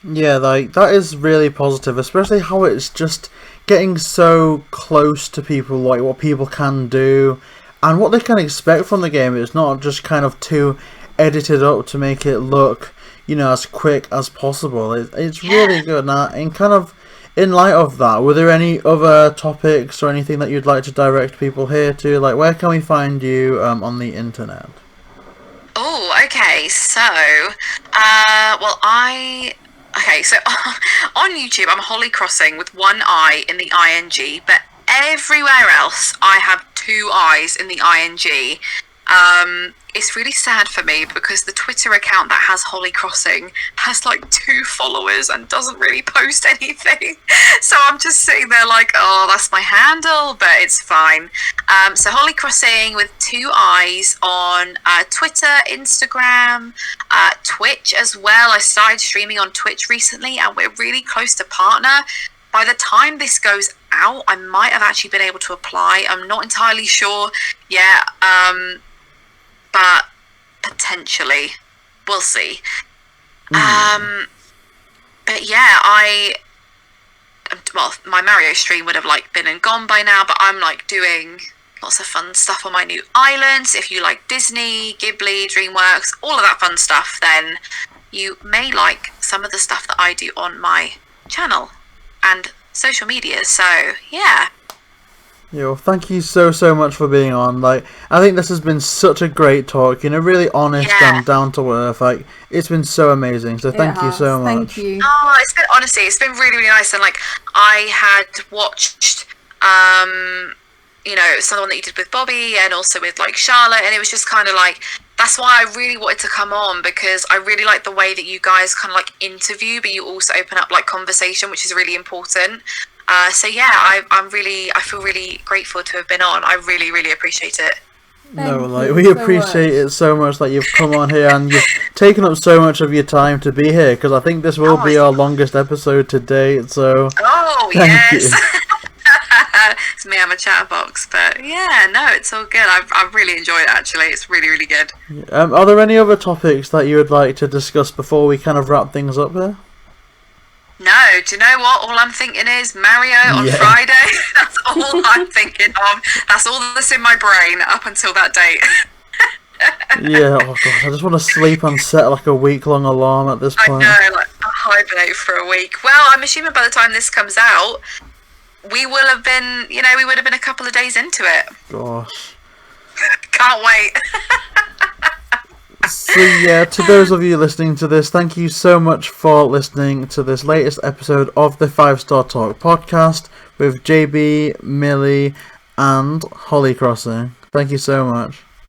Yeah, like, that is really positive, especially how it's just getting so close to people, like what people can do and what they can expect from the game. It's not just kind of too edited up to make it look, you know, as quick as possible. It's really good. Now, and kind of in light of that, were there any other topics or anything that you'd like to direct people here to? Like, where can we find you on the internet? Oh, okay. So, so on YouTube, I'm HollyCrossing with one I in the ing, but everywhere else I have 2 I's in the ing. It's really sad for me because the Twitter account that has HollyCrossing has like 2 followers and doesn't really post anything. So I'm just sitting there like, oh, that's my handle, but it's fine. So HollyCrossing with 2 I's on Twitter, Instagram, Twitch as well. I started streaming on Twitch recently and we're really close to partner. By the time this goes now. I might have actually been able to apply. I'm not entirely sure yet, but potentially. We'll see. But yeah, my Mario stream would have like been and gone by now, but I'm like doing lots of fun stuff on my new islands. If you like Disney, Ghibli, DreamWorks, all of that fun stuff, then you may like some of the stuff that I do on my channel and social media. So yeah. Yeah, well, thank you so much for being on. Like, I think this has been such a great talk, really honest and down to earth. Like, it's been so amazing. So thank you so much. Thank you. Oh, it's been really, really nice. And like, I had watched, some of the one that you did with Bobby and also with like Charlotte, and it was just kind of like, that's why I really wanted to come on, because I really like the way that you guys kind of like interview, but you also open up like conversation, which is really important. So yeah, I feel really grateful to have been on. I really, really appreciate it. We appreciate it so much that you've come on here and you've taken up so much of your time to be here, because I think this will be our longest episode to date. So thank you. It's me, I'm a chatterbox, but yeah, no, it's all good. I've really enjoyed it, actually. It's really, really good. Are there any other topics that you would like to discuss before we kind of wrap things up here? No, do you know what? All I'm thinking is Mario on Friday. That's all I'm thinking of. That's all that's in my brain up until that date. Yeah, oh gosh, I just want to sleep and set like a week-long alarm at this point. I know, like I'll hibernate for a week. Well, I'm assuming by the time this comes out, we will have been, we would have been a couple of days into it. Gosh. Can't wait. So yeah, to those of you listening to this, thank you so much for listening to this latest episode of the 5-Star Talk podcast with JayBee, Milly and HollyCrossing. Thank you so much.